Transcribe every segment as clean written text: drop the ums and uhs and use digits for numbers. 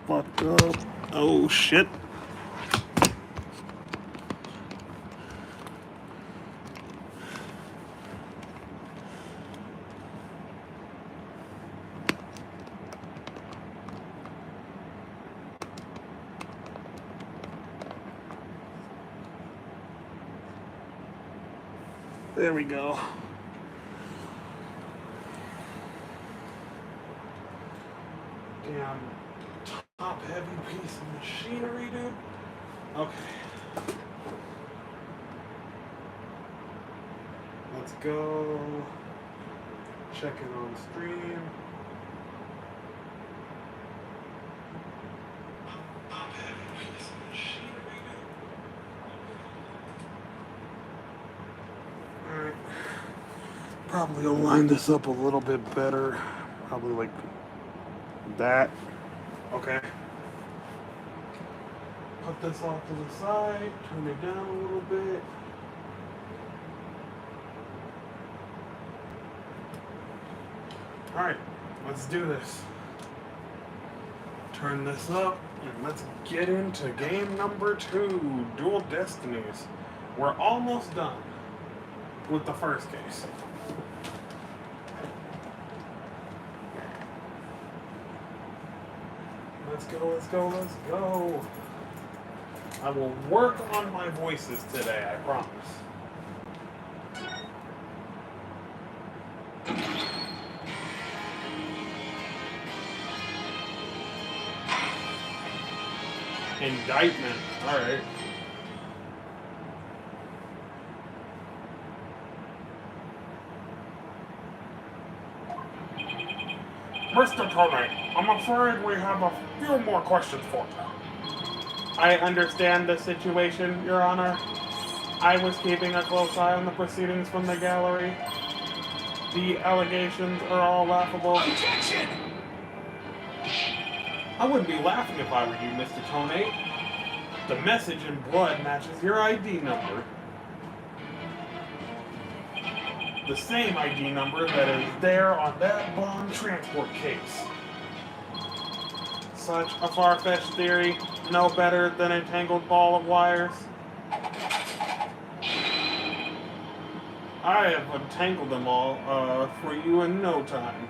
fucked up. Oh shit. There we go. Damn top heavy piece of machinery, dude. Okay. Let's go. Check it on stream. Top heavy piece of machinery, dude. Alright. Probably will line this up a little bit better. Probably like that. Okay. Put this off to the side, turn it down a little bit. Alright, let's do this. Turn this up, and let's get into game number 2, Dual Destinies. We're almost done with the first case. Let's go, let's go, let's go. I will work on my voices today, I promise. Indictment, alright. Mr. Tomei, I'm afraid we have a few more questions for you. I understand the situation, Your Honor. I was keeping a close eye on the proceedings from the gallery. The allegations are all laughable. Objection! I wouldn't be laughing if I were you, Mr. Tomei. The message in blood matches your ID number. The same ID number that is there on that bond transport case. Such a far-fetched theory, no better than a tangled ball of wires. I have untangled them all for you in no time.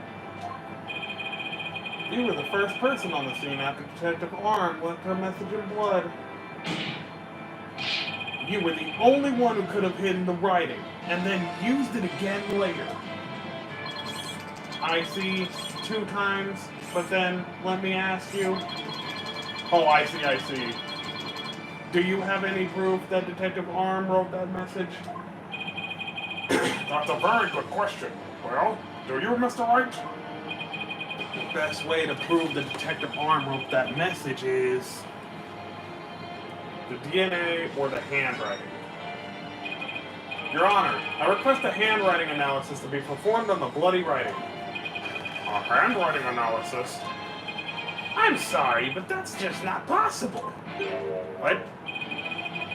You were the first person on the scene after Detective Arm left her message in blood. You were the only one who could have hidden the writing, and then used it again later. I see 2 times, but then, let me ask you... Oh, I see. Do you have any proof that Detective Arm wrote that message? That's a very good question. Well, do you, Mr. Wright? The best way to prove that Detective Arm wrote that message is... the DNA or the handwriting. Your Honor, I request a handwriting analysis to be performed on the bloody writing. A handwriting analysis? I'm sorry, but that's just not possible. What?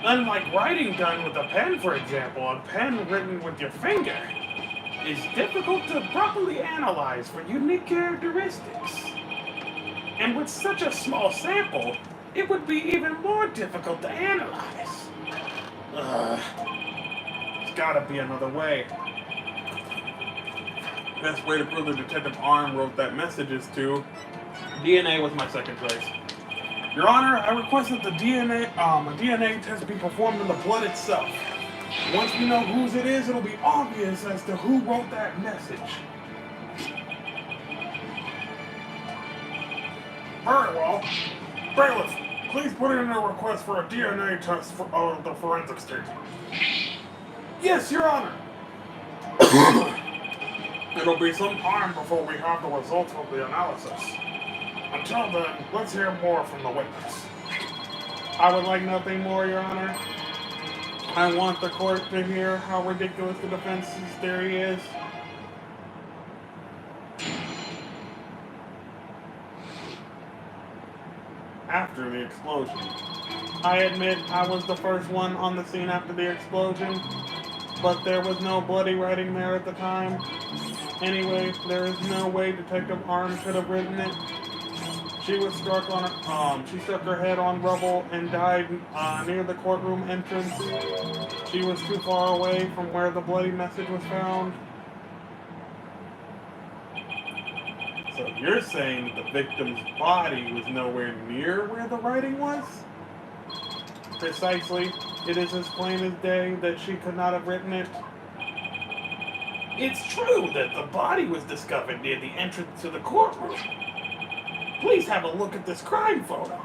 Unlike writing done with a pen, for example, a pen written with your finger is difficult to properly analyze for unique characteristics. And with such a small sample, it would be even more difficult to analyze. There's gotta be another way. Best way to prove that Detective Arm wrote that message is to... DNA was my second choice. Your Honor, I request that a DNA test be performed on the blood itself. Once we know whose it is, it'll be obvious as to who wrote that message. Very well. Bailiff, please put in a request for a DNA test for the forensics team. Yes, Your Honor. It'll be some time before we have the results of the analysis. Until then, let's hear more from the witness. I would like nothing more, Your Honor. I want the court to hear how ridiculous the defense's theory is. After the explosion. I admit I was the first one on the scene after the explosion, but there was no bloody writing there at the time. Anyway, there is no way Detective Arm could have written it. She was struck on she struck her head on rubble and died near the courtroom entrance. She was too far away from where the bloody message was found. So you're saying the victim's body was nowhere near where the writing was? Precisely. It is as plain as day that she could not have written it. It's true that the body was discovered near the entrance to the courtroom. Please have a look at this crime photo.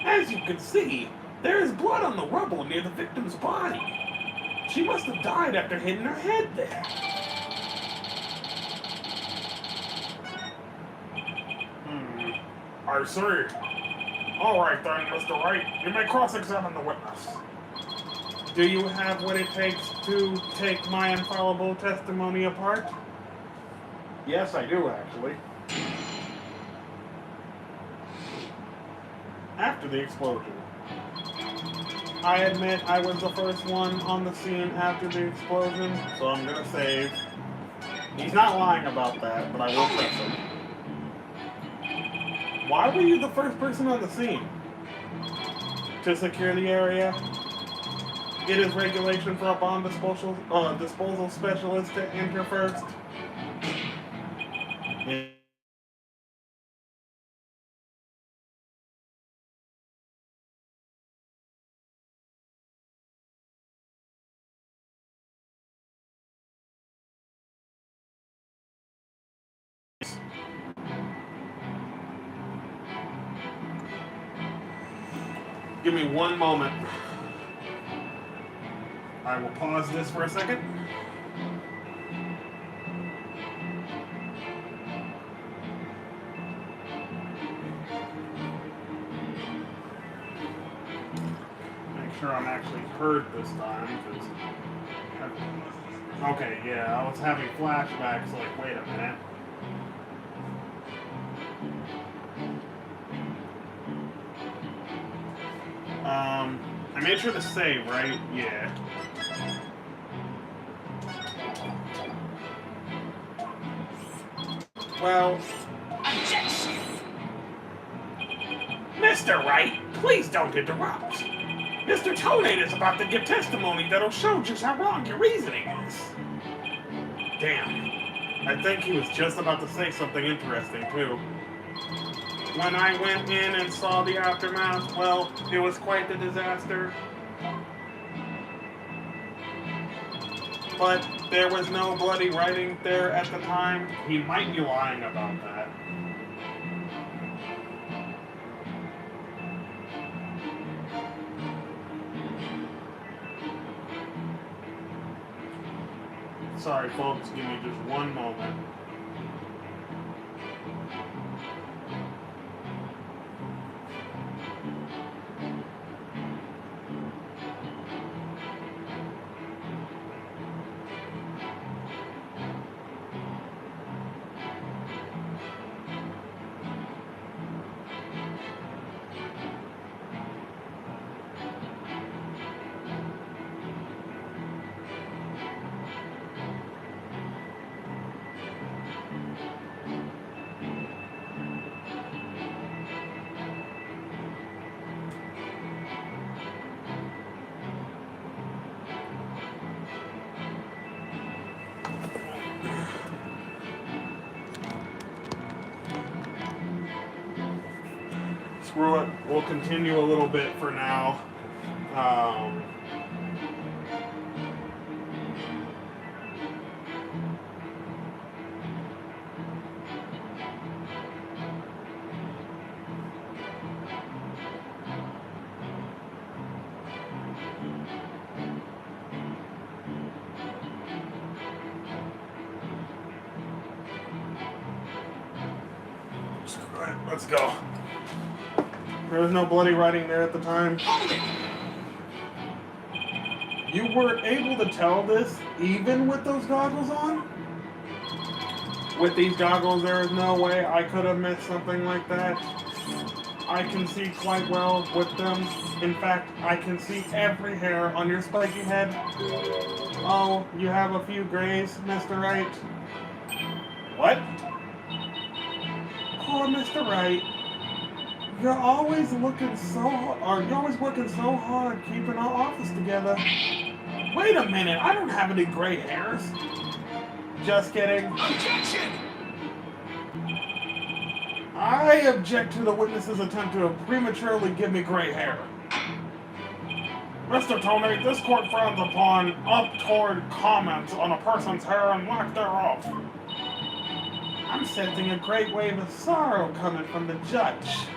As you can see, there is blood on the rubble near the victim's body. She must have died after hitting her head there. I see. All right then, Mr. Wright, you may cross-examine the witness. Do you have what it takes to take my infallible testimony apart? Yes, I do, actually. After the explosion. I admit I was the first one on the scene after the explosion, so I'm gonna save. He's not lying about that, but I will press him. Why were you the first person on the scene? To secure the area. It is regulation for a bomb disposal specialist to enter first. Give me one moment. I will pause this for a second. Make sure I'm actually heard this time. Okay, yeah, I was having flashbacks like, wait a minute. I made sure to save, right? Yeah. Well... Objection! Mr. Wright, please don't interrupt. Mr. Tonade is about to give testimony that'll show just how wrong your reasoning is. Damn. I think he was just about to say something interesting, too. When I went in and saw the aftermath, well, it was quite the disaster. But there was no bloody writing there at the time. He might be lying about that. Sorry, folks, give me just one moment. Screw it. We'll continue a little bit for now. Screw it. Let's go. There was no bloody writing there at the time. You were able to tell this even with those goggles on? With these goggles, there is no way I could have missed something like that. I can see quite well with them. In fact, I can see every hair on your spiky head. Oh, you have a few grays, Mr. Wright. What? poor Mr. Wright. You're always working so hard keeping our office together. Wait a minute, I don't have any gray hairs. Just kidding. Objection! I object to the witness's attempt to prematurely give me gray hair. Mr. Tony, this court frowns upon untoward comments on a person's hair and lack thereof. I'm sensing a great wave of sorrow coming from the judge.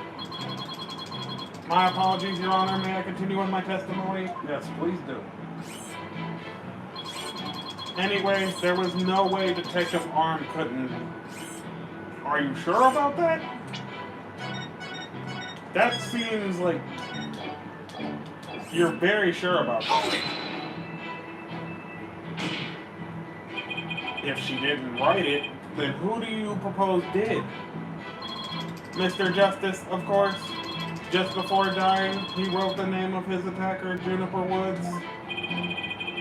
My apologies, Your Honor. May I continue with my testimony? Yes, please do. Anyway, there was no way Detective Arm couldn't... Are you sure about that? That seems like... You're very sure about that. If she didn't write it, then who do you propose did? Mr. Justice, of course. Just before dying, he wrote the name of his attacker, Juniper Woods.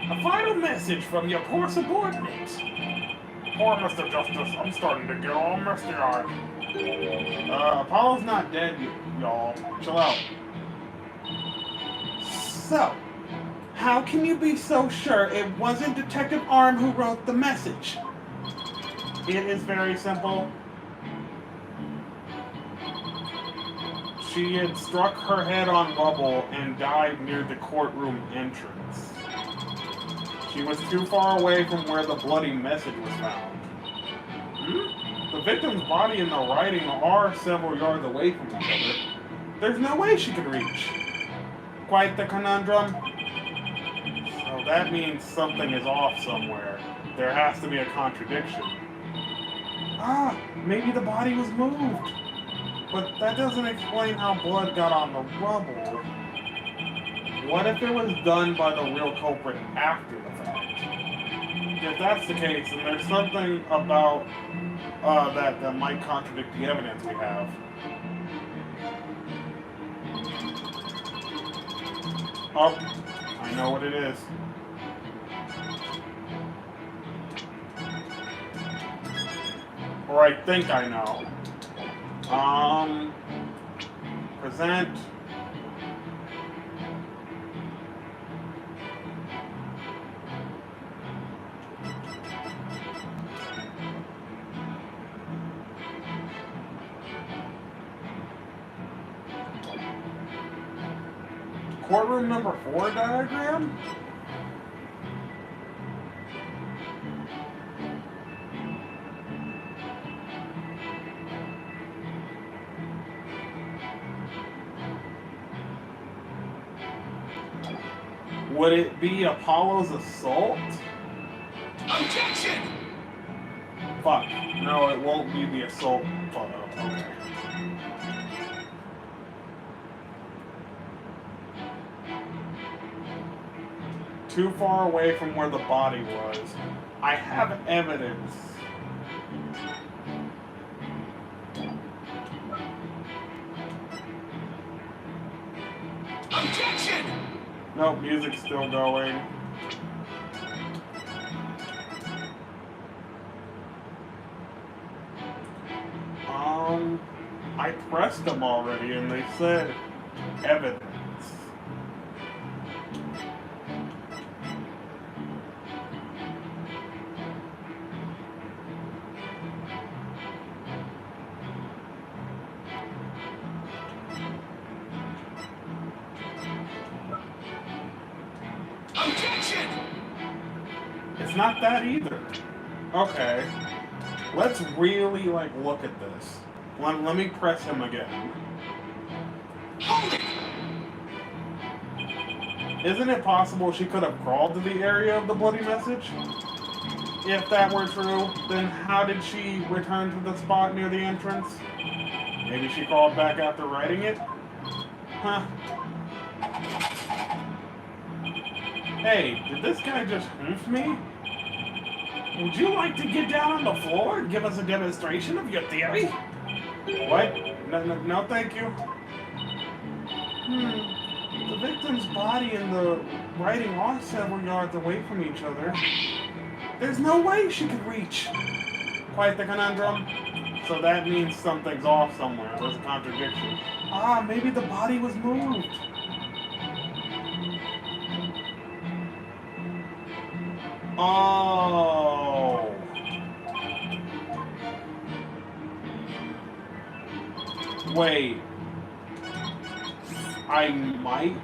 A final message from your poor subordinate. Poor Mr. Justice, I'm starting to get all misty-eyed. Apollo's not dead, y'all. Chill out. So, how can you be so sure it wasn't Detective Arm who wrote the message? It is very simple. She had struck her head on rubble and died near the courtroom entrance. She was too far away from where the bloody message was found. The victim's body and the writing are several yards away from each other. There's no way she could reach. Quite the conundrum. So that means something is off somewhere. There has to be a contradiction. Maybe the body was moved. But that doesn't explain how blood got on the rubble. What if it was done by the real culprit after the fact? If that's the case, then there's something about that might contradict the evidence we have. Oh, I know what it is. Or I think I know. Present. Courtroom number 4 diagram? Would it be Apollo's assault? Objection! Fuck. No, it won't be the assault photo. Okay. Too far away from where the body was. I have evidence. Objection! Nope, music's still going. I pressed them already and they said evidence. Objection! It's not that either. Okay. Let's really, look at this. Let me press him again. Hold it! Isn't it possible she could have crawled to the area of the bloody message? If that were true, then how did she return to the spot near the entrance? Maybe she crawled back after writing it? Huh. Hey, did this guy just hoof me? Would you like to get down on the floor and give us a demonstration of your theory? What? No, thank you. The victim's body and the writing are several yards away from each other. There's no way she could reach. Quite the conundrum. So that means something's off somewhere. There's a contradiction. Ah, maybe the body was moved. Oh. Wait. I might.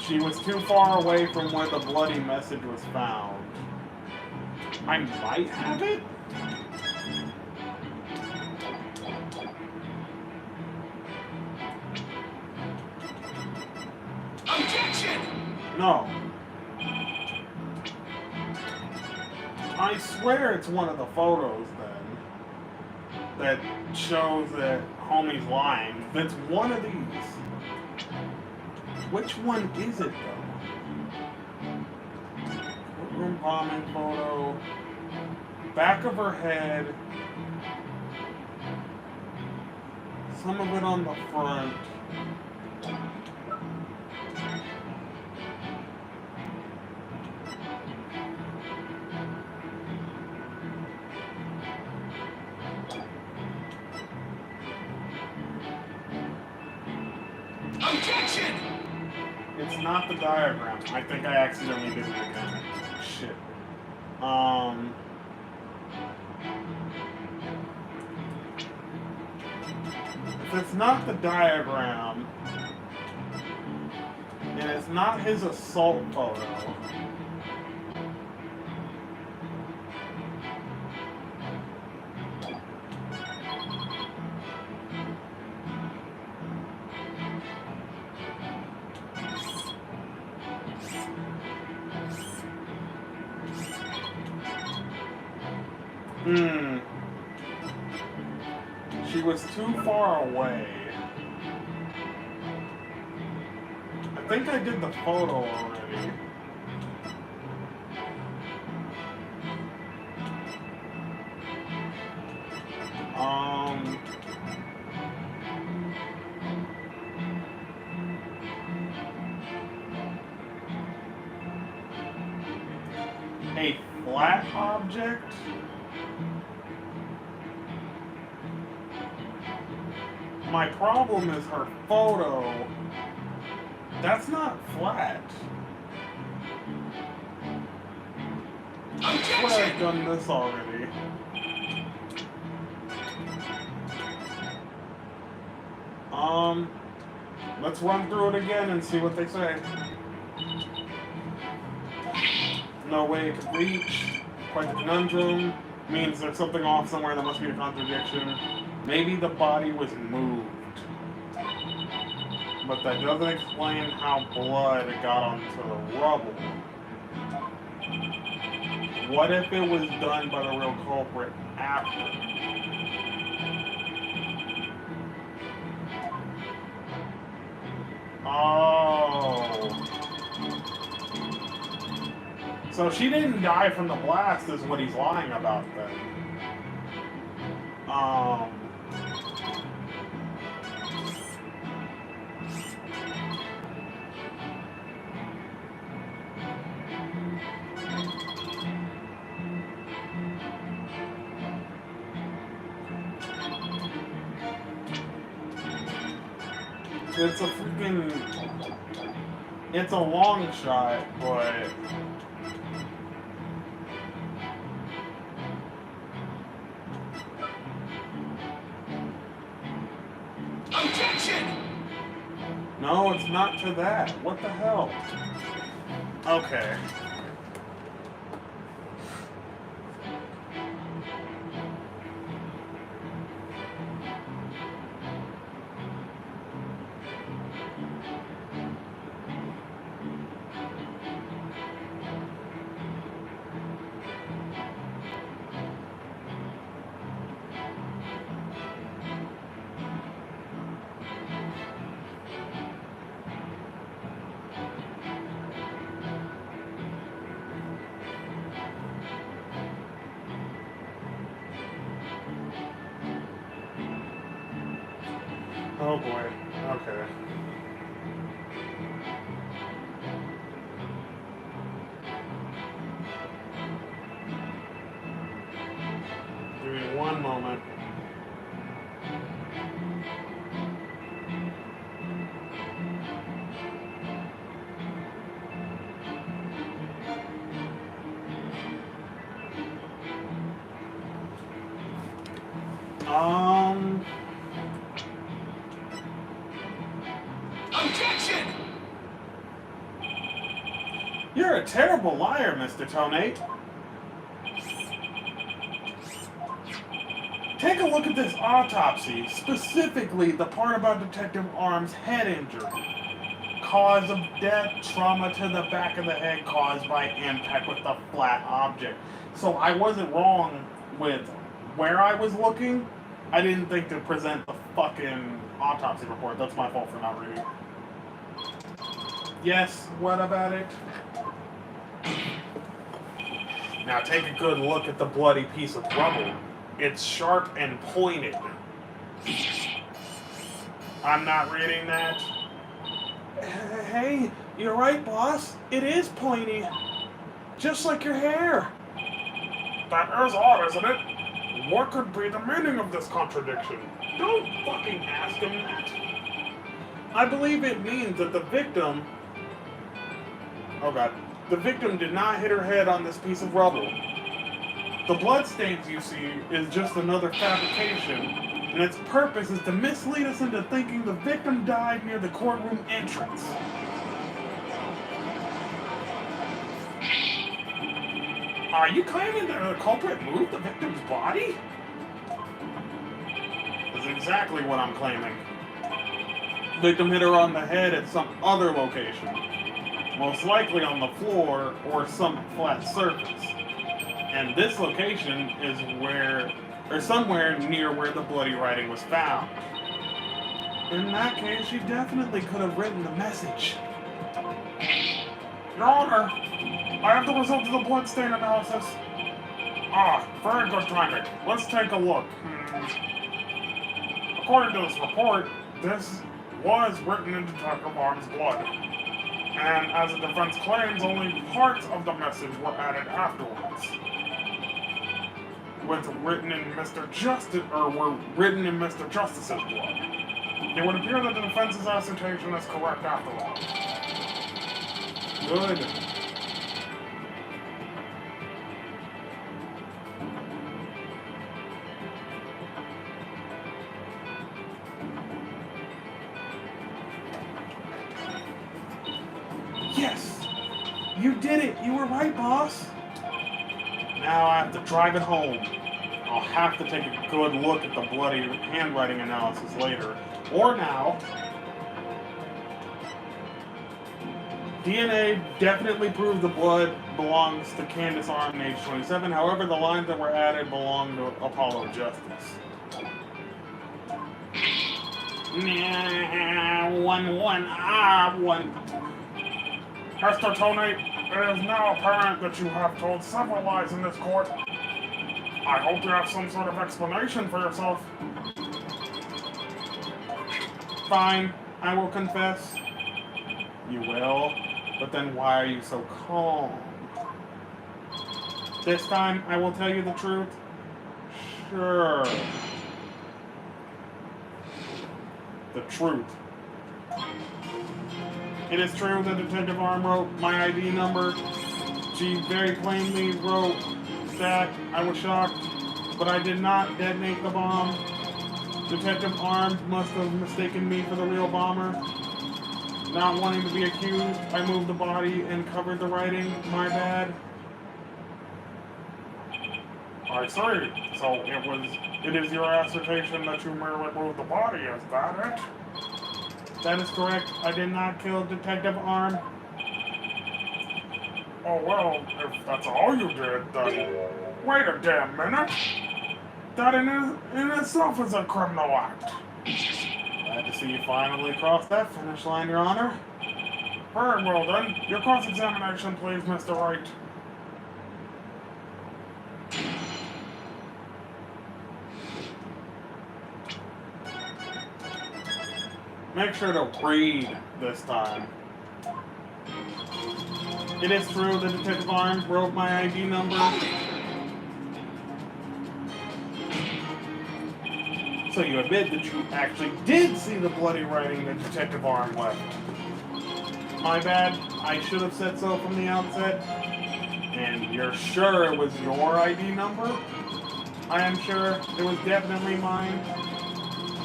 She was too far away from where the bloody message was found. I might have it? Objection! No. I swear it's one of the photos then that shows that homie's lying. That's one of these. Which one is it though? Courtroom bombing photo. Back of her head. Some of it on the front. Objection! It's not the diagram. I think I accidentally did it again. Shit. If it's not the diagram, and it's not his assault photo, she was too far away. I think I did the photo already. A flat object? My problem is her photo. That's not flat. I swear I've done this already. Let's run through it again and see what they say. No way it could reach. Quite the conundrum. Means there's something off somewhere. There must be a contradiction. Maybe the body was moved. But that doesn't explain how blood got onto the rubble. What if it was done by the real culprit after? Oh. So she didn't die from the blast is what he's lying about then. It's a freaking... It's a long shot, but... Objection! No, it's not to that. What the hell? Okay. Oh boy. Okay. Give me 1 Objection! You're a terrible liar, Mr. Tonate. Take a look at this autopsy, specifically the part about Detective Arm's head injury. Cause of death, trauma to the back of the head caused by impact with a flat object. So I wasn't wrong with where I was looking. I didn't think to present the fucking autopsy report. That's my fault for not reading. Yes, what about it? Now take a good look at the bloody piece of rubble. It's sharp and pointed. I'm not reading that. Hey, you're right, boss. It is pointy. Just like your hair. That is odd, isn't it? What could be the meaning of this contradiction? Don't fucking ask him that. I believe it means that the victim... Oh god. The victim did not hit her head on this piece of rubble. The bloodstains you see is just another fabrication, and its purpose is to mislead us into thinking the victim died near the courtroom entrance. Are you claiming that the culprit moved the victim's body? That's exactly what I'm claiming. The victim hit her on the head at some other location. Most likely on the floor or some flat surface. And this location is where, or somewhere near where the bloody writing was found. In that case, she definitely could have written the message. Your Honor, I have the result of the bloodstain analysis. Ah, very good timing. Let's take a look. According to this report, this was written in Detective Arm's blood. And as the defense claims, only parts of the message were added afterwards. Were written in Mr. Justice's blood. It would appear that the defense's assertion is correct after all. Good. Yes! You did it! You were right, boss! Now I have to drive it home. I'll have to take a good look at the bloody handwriting analysis later. Or now. DNA definitely proves the blood belongs to Candace Arm, age 27. However, the lines that were added belong to Apollo Justice. One. Mr. Tony, it is now apparent that you have told several lies in this court. I hope you have some sort of explanation for yourself. Fine, I will confess. You will? But then why are you so calm? This time, I will tell you the truth? Sure. The truth. It is true that Detective Arm wrote my ID number. She very plainly wrote that. I was shocked, but I did not detonate the bomb. Detective Arm must have mistaken me for the real bomber. Not wanting to be accused, I moved the body and covered the writing. My bad. I see. So it is your assertion that you merely moved the body, is that it? That is correct. I did not kill Detective Arm. Oh, well, if that's all you did, then wait a damn minute. That in itself is a criminal act. Glad to see you finally crossed that finish line, Your Honor. Very well, then. Your cross-examination, please, Mr. Wright. Make sure to read this time. It is true that Detective Arm wrote my ID number. So you admit that you actually did see the bloody writing that Detective Arm left. My bad. I should have said so from the outset. And you're sure it was your ID number? I am sure it was definitely mine.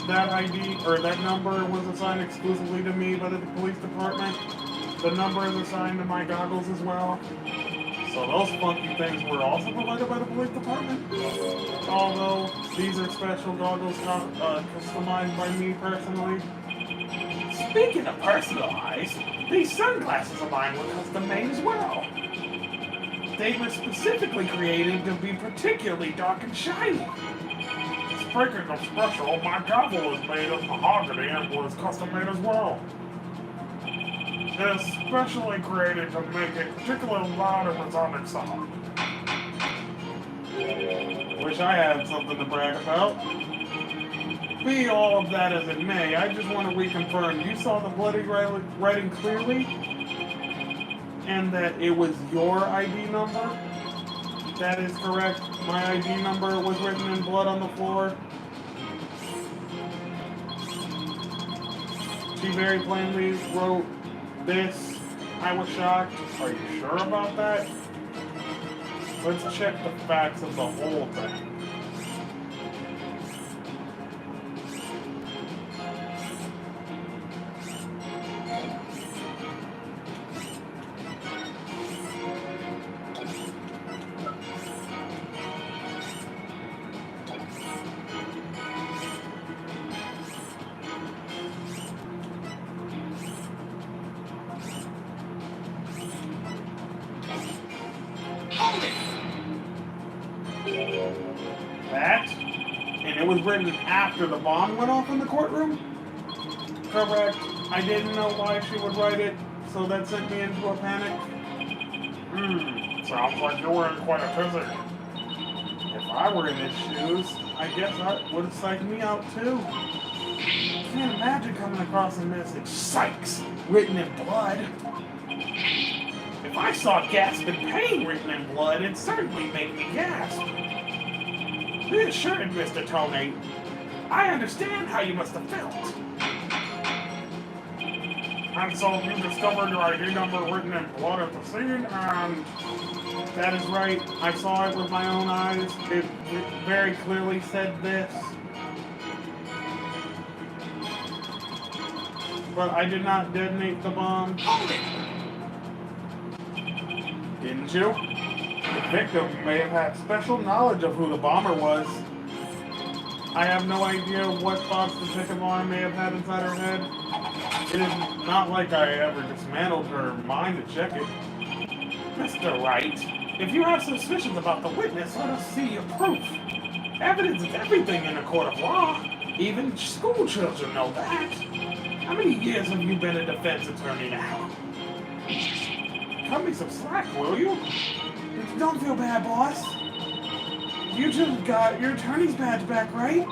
That ID, or that number, was assigned exclusively to me by the police department. The number is assigned to my goggles as well. So those funky things were also provided by the police department. Although these are special goggles customized by me personally. Speaking of personalized, these sunglasses of mine were custom made as well. They were specifically created to be particularly dark and shiny. Speaking of special, my gavel was made of mahogany and was custom made as well. It is specially created to make a particularly loud and resounding sound. Wish I had something to brag about. Be all of that as it may, I just want to reconfirm, you saw the bloody writing clearly? And that it was your ID number? That is correct. My ID number was written in blood on the floor. She very plainly wrote this. I was shocked. Are you sure about that? Let's check the facts of the whole thing. That? And it was written after the bomb went off in the courtroom? Correct. I didn't know why she would write it, so that sent me into a panic. Sounds like you were in quite a tizzy. If I were in his shoes, I guess that would have psyched me out too. Can't imagine coming across a message, "Sykes," written in blood. If I saw "gasp in pain" written in blood, it'd certainly make me gasp. Be assured, Mr. Tony, I understand how you must have felt. And so you discovered your ID number written in blood at the scene, and... That is right. I saw it with my own eyes. It very clearly said this. But I did not detonate the bomb. Hold it! Didn't you? The victim may have had special knowledge of who the bomber was. I have no idea what thoughts the victim arm may have had inside her head. It is not like I ever dismantled her mind to check it. Mr. Wright, if you have suspicions about the witness, let us see your proof. Evidence is everything in a court of law. Even school children know that. How many years have you been a defense attorney now? Cut me some slack, will you? Don't feel bad, boss. You just got your attorney's badge back, right?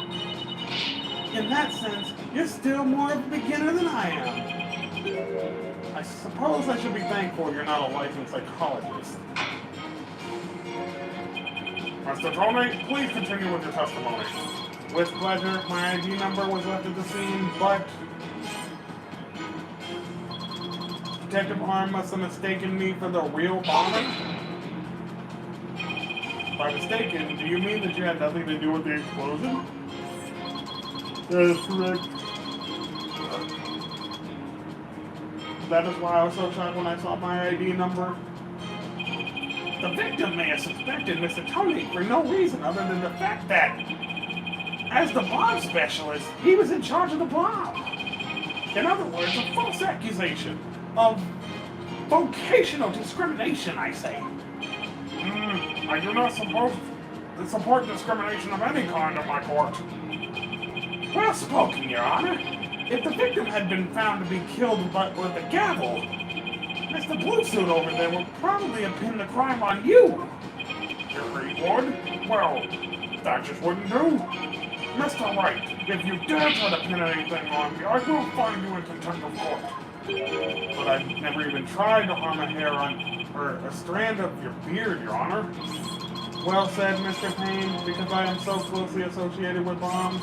In that sense, you're still more of a beginner than I am. I suppose I should be thankful you're not a licensed psychologist. Mr. Tony, please continue with your testimony. With pleasure. My ID number was left at the scene, but Detective Arm must have mistaken me for the real bomber. By mistaken, do you mean that you had nothing to do with the explosion? That is correct. That is why I was so shocked when I saw my ID number. The victim may have suspected Mr. Tony for no reason other than the fact that, as the bomb specialist, he was in charge of the bomb. In other words, a false accusation of vocational discrimination, I say. I do not support discrimination of any kind in my court. Well spoken, Your Honor. If the victim had been found to be killed with a gavel, Mr. Blue Suit over there would probably have pinned the crime on you. You would? Well, that just wouldn't do. Mr. Wright, if you dare try to pin anything on me, I will find you in contempt of court. But I've never even tried to harm a hair on, or a strand of your beard, Your Honor. Well said, Mr. Payne, because I am so closely associated with bombs.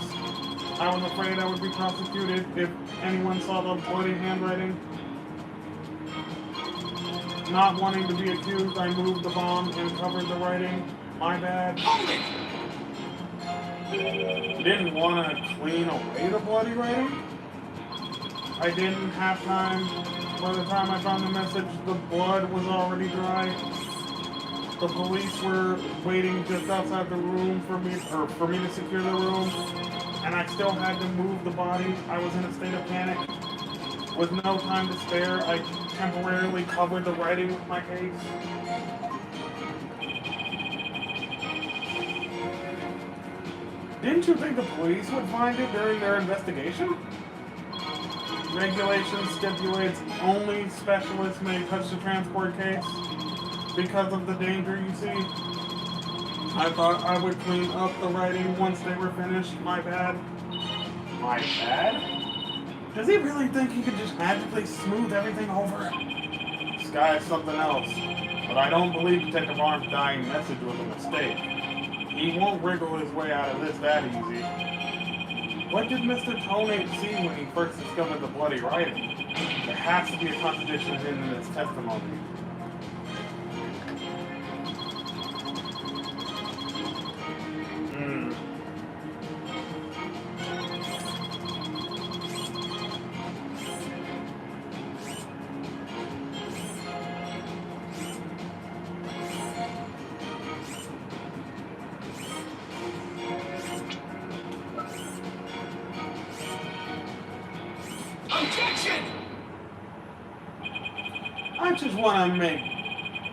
I was afraid I would be prosecuted if anyone saw the bloody handwriting. Not wanting to be accused, I moved the bomb and covered the writing. My bad. Hold it! Didn't want to clean away the bloody writing. I didn't have time. By the time I found the message, the blood was already dry. The police were waiting just outside the room for me to secure the room, and I still had to move the body. I was in a state of panic. With no time to spare, I temporarily covered the writing with my case. Didn't you think the police would find it during their investigation? Regulation stipulates only specialists may touch the transport case because of the danger you see. I thought I would clean up the writing once they were finished. My bad. My bad? Does he really think he could just magically smooth everything over? This guy is something else. But I don't believe Detective Arm's dying message was a mistake. He won't wriggle his way out of this that easy. What did Mr. Tonate see when he first discovered the bloody writing? There has to be a contradiction in his testimony. Objection! I just want to make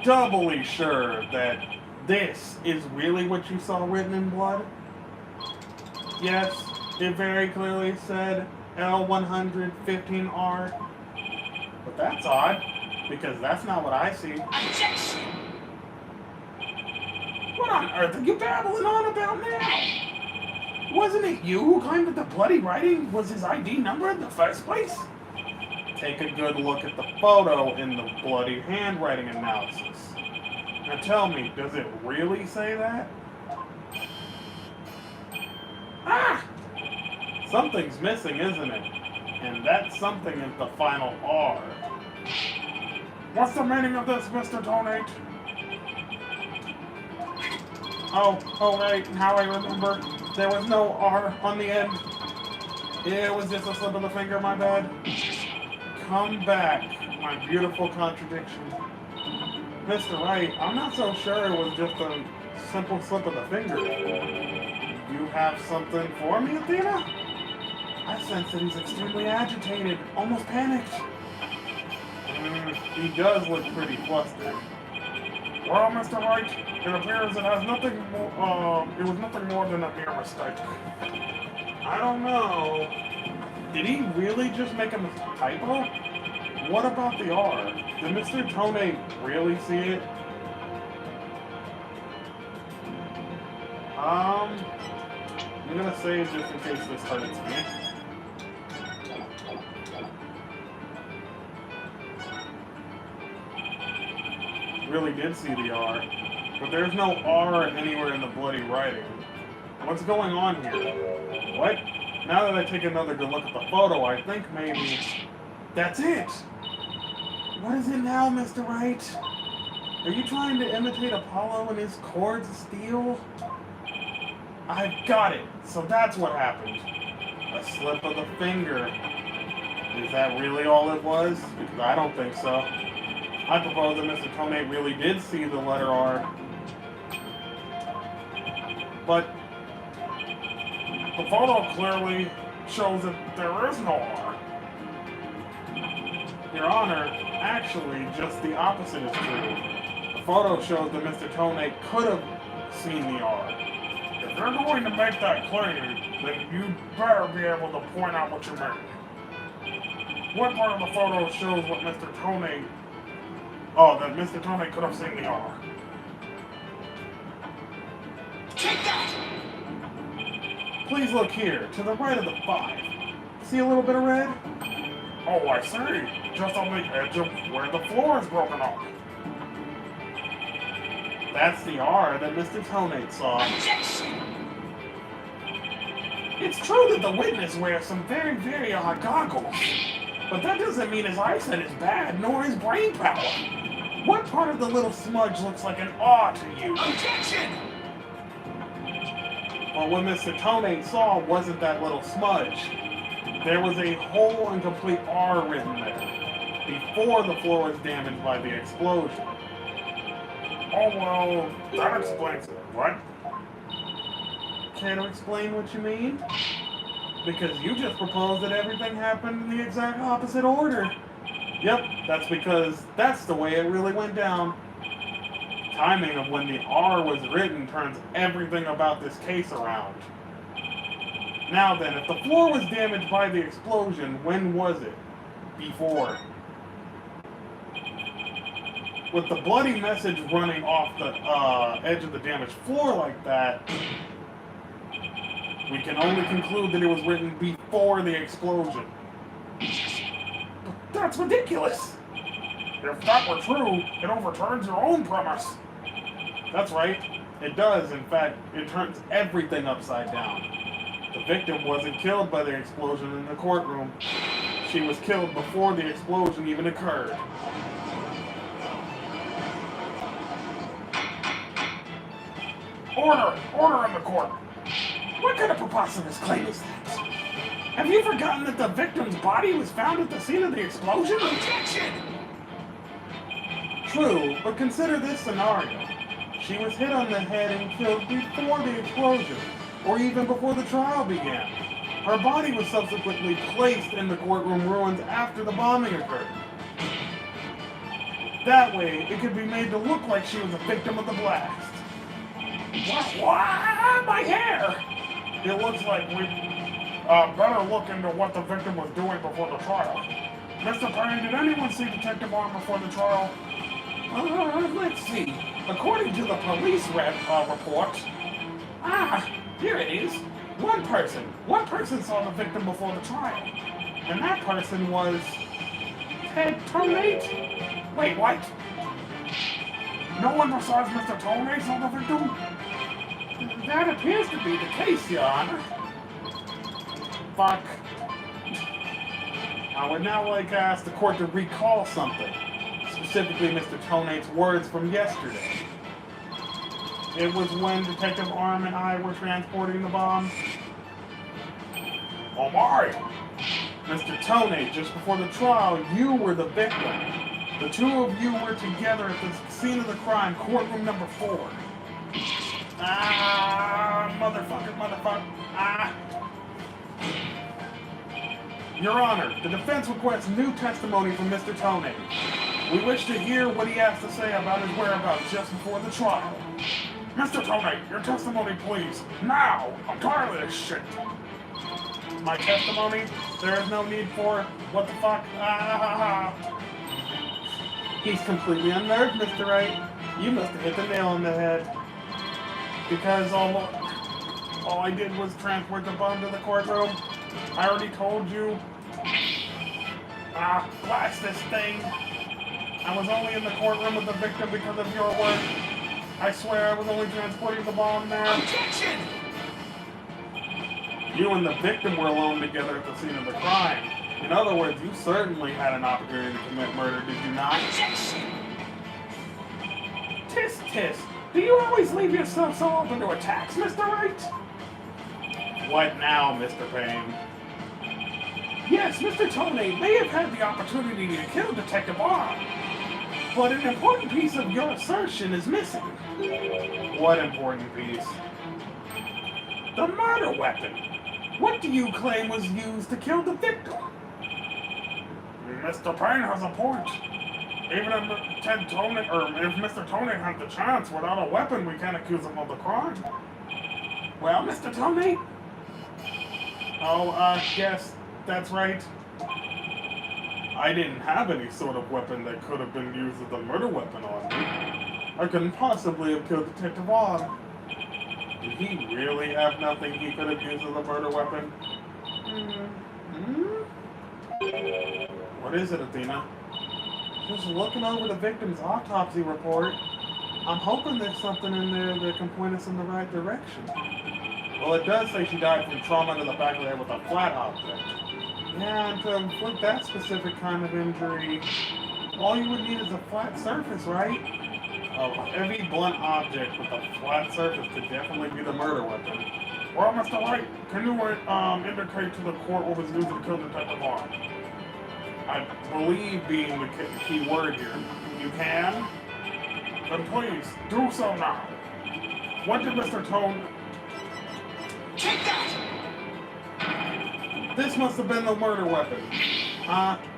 doubly sure that this is really what you saw written in blood. Yes, it very clearly said L115R. But that's odd, because that's not what I see. Objection! What on earth are you babbling on about now? Wasn't it you who claimed that the bloody writing was his ID number in the first place? Take a good look at the photo in the bloody handwriting analysis. Now tell me, does it really say that? Ah! Something's missing, isn't it? And that something is the final R. What's the meaning of this, Mr. Tonate? Oh, right, now I remember. There was no R on the end. It was just a slip of the finger, my bad. Come back, my beautiful contradiction. Mr. Wright, I'm not so sure it was just a simple slip of the finger. You have something for me, Athena? I sense that he's extremely agitated, almost panicked. He does look pretty flustered. Well, Mr. Wright, it appears it has nothing more, it was nothing more than a mere mistake. I don't know. Did he really just make a typo? What about the R? Did Mr. Tonate really see it? I'm gonna save just in case this hurts me. Really did see the R, but there's no R anywhere in the bloody writing. What's going on here? What? Now that I take another good look at the photo, I think maybe that's it. What is it now, Mr. Wright? Are you trying to imitate Apollo and his cords of steel? I've got it. So that's what happened. A slip of the finger. Is that really all it was? Because I don't think so. I propose that Mr. Tonate really did see the letter R. But the photo clearly shows that there is no R. Your Honor, actually, just the opposite is true. The photo shows that Mr. Tonate could have seen the R. If you're going to make that claim, then you better be able to point out what you mean. What part of the photo shows what Mr. Tonate... Oh, that Mr. Tonate could have seen the R. Take that! Please look here, to the right of the 5. See a little bit of red? Oh, I see. Just on the edge of where the floor is broken off. That's the R that Mr. Tonate saw. Objection! It's true that the witness wears some very, very odd goggles. But that doesn't mean his eyesight is bad, nor his brain power. What part of the little smudge looks like an R to you? Objection! But what Mr. Tonate saw wasn't that little smudge. There was a whole and complete R written there, before the floor was damaged by the explosion. Oh, well, that explains it. What? Care to explain what you mean? Because you just proposed that everything happened in the exact opposite order. Yep, that's because that's the way it really went down. Timing of when the R was written turns everything about this case around. Now then, if the floor was damaged by the explosion, when was it? Before. With the bloody message running off the edge of the damaged floor like that, we can only conclude that it was written before the explosion. But that's ridiculous! If that were true, it overturns your own premise. That's right. It does. In fact, it turns everything upside down. The victim wasn't killed by the explosion in the courtroom. She was killed before the explosion even occurred. Order! Order in the court! What kind of preposterous claim is that? Have you forgotten that the victim's body was found at the scene of the explosion? Objection! True, but consider this scenario. She was hit on the head and killed before the explosion, or even before the trial began. Her body was subsequently placed in the courtroom ruins after the bombing occurred. That way, it could be made to look like she was a victim of the blast. What? My hair! It looks like we better look into what the victim was doing before the trial. Mr. Payne, did anyone see Detective Arm before the trial? Let's see. According to the police report, here it is. One person saw the victim before the trial. And that person was Ted Tonate. Wait, what? No one besides Mr. Tonate saw the victim? That appears to be the case, Your Honor. Fuck. I would now like to ask the court to recall something. Specifically Mr. Tonate's words from yesterday. It was when Detective Arm and I were transporting the bomb. Oh my! Mr. Tonate, just before the trial, you were the victim. The two of you were together at the scene of the crime, courtroom number 4. Motherfucker. Your Honor, the defense requests new testimony from Mr. Tonate. We wish to hear what he has to say about his whereabouts just before the trial. Mr. Tonate, your testimony, please. Now! I'm tired of this shit. My testimony? There is no need for it. What the fuck? He's completely unnerved, Mr. Wright. You must have hit the nail on the head. Because all I did was transport the bomb to the courtroom. I already told you. Blast this thing. I was only in the courtroom with the victim because of your work. I swear I was only transporting the bomb there. Objection! You and the victim were alone together at the scene of the crime. In other words, you certainly had an opportunity to commit murder, did you not? Objection! Tisk. Do you always leave yourself so open to attacks, Mr. Wright? What now, Mr. Payne? Yes, Mr. Tonate may have had the opportunity to kill Detective Arm, but an important piece of your assertion is missing. What important piece? The murder weapon. What do you claim was used to kill the victim? Mr. Payne has a point. Even if Mr. Tonate had the chance, without a weapon, we can't accuse him of the crime. Well, Mr. Tonate? Yes, that's right. I didn't have any sort of weapon that could have been used as a murder weapon on me. I couldn't possibly have killed Detective Arm. Did he really have nothing he could have used as a murder weapon? What is it, Athena? Just looking over the victim's autopsy report. I'm hoping there's something in there that can point us in the right direction. Well, it does say she died from trauma to the back of the head with a flat object. Yeah, and to inflict that specific kind of injury, all you would need is a flat surface, right? A heavy, blunt object with a flat surface could definitely be the murder weapon. Well, Mr. Wright, can you indicate to the court what was used to kill Detective Arm? I believe being the key word here. You can? Then please, do so now. What did Mr. Tone... Take that! This must have been the murder weapon.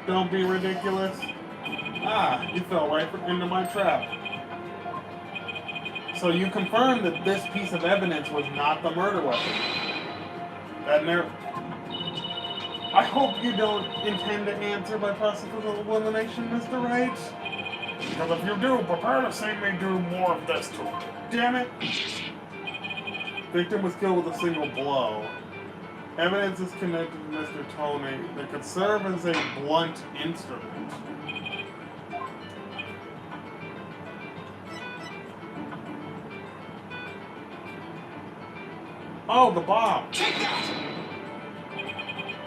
Don't be ridiculous. You fell right into my trap. So you confirm that this piece of evidence was not the murder weapon. I hope you don't intend to answer by process of elimination, Mr. Wright. Because if you do, prepare to see me do more of this to it. Damn it. Victim was killed with a single blow. Evidence is connected to Mr. Tony that could serve as a blunt instrument. Oh, the bomb. Take that!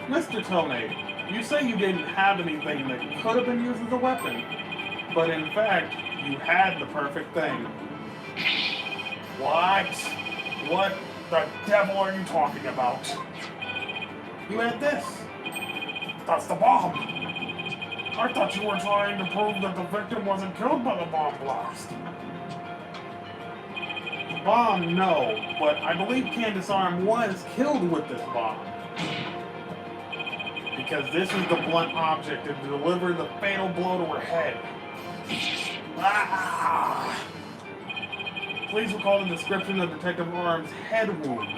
Mr. Tony, you say you didn't have anything that could have been used as a weapon, but in fact, you had the perfect thing. What? What the devil are you talking about? You had this. That's the bomb. I thought you were trying to prove that the victim wasn't killed by the bomb blast. Bomb, no, but I believe Candace Arm was killed with this bomb. Because this is the blunt object to deliver the fatal blow to her head. Please recall the description of Detective Arm's head wound.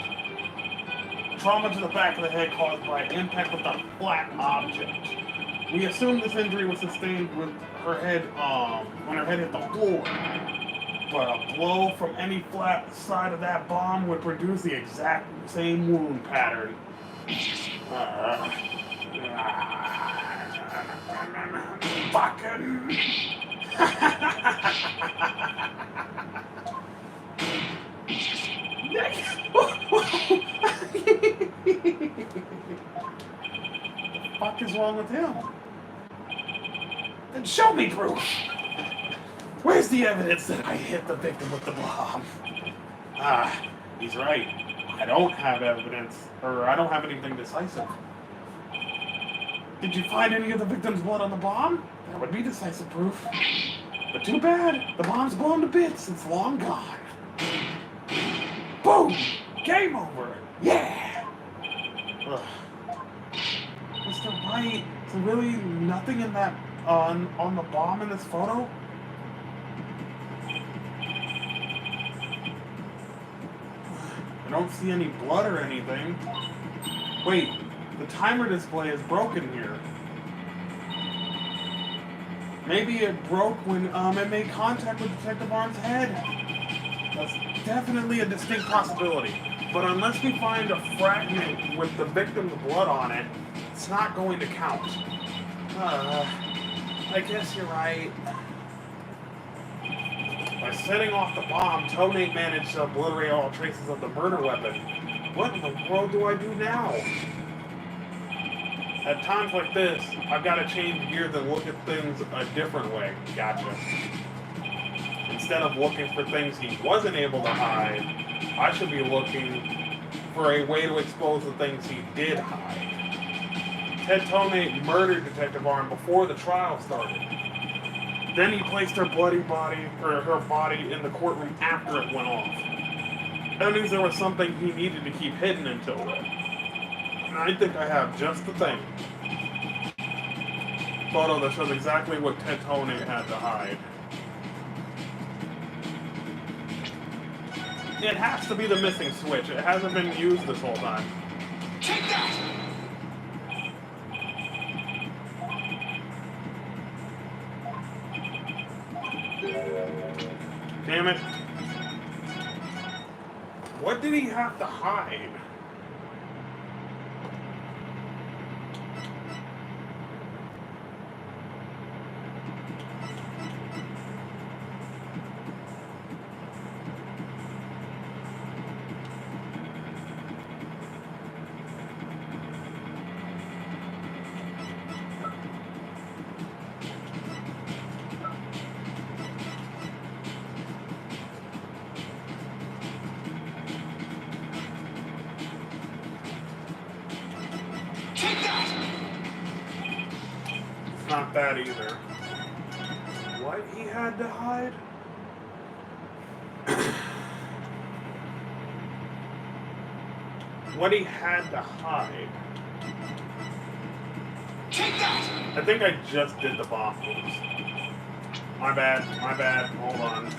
Trauma to the back of the head caused by impact with a flat object. We assume this injury was sustained with her head, when her head hit the floor. But a blow from any flat side of that bomb would produce the exact same wound pattern. Fucking... What the fuck is wrong with him? Then show me proof! Where's the evidence that I hit the victim with the bomb? He's right. I don't have evidence, or I don't have anything decisive. Did you find any of the victim's blood on the bomb? That would be decisive proof. But too bad, the bomb's blown to bits. It's long gone. Boom! Game over! Yeah! Ugh. Mr. Wright, is there really nothing in that, on the bomb in this photo? I don't see any blood or anything. Wait, the timer display is broken here. Maybe it broke when it made contact with Detective Arm's head. That's definitely a distinct possibility. But unless we find a fragment with the victim's blood on it, it's not going to count. I guess you're right. By setting off the bomb, Tonate managed to obliterate all traces of the murder weapon. What in the world do I do now? At times like this, I've got to change gears and look at things a different way. Gotcha. Instead of looking for things he wasn't able to hide, I should be looking for a way to expose the things he did hide. Ted Tonate murdered Detective Arm before the trial started. Then he placed her bloody body, or her body, in the courtroom after it went off. That means there was something he needed to keep hidden until then. And I think I have just the thing. Photo that shows exactly what Ted Tonate had to hide. It has to be the missing switch. It hasn't been used this whole time. Take that! Damn it. What did he have to hide? not that either. What he had to hide? What he had to hide? Take that! I think I just did the bomb moves. My bad, hold on.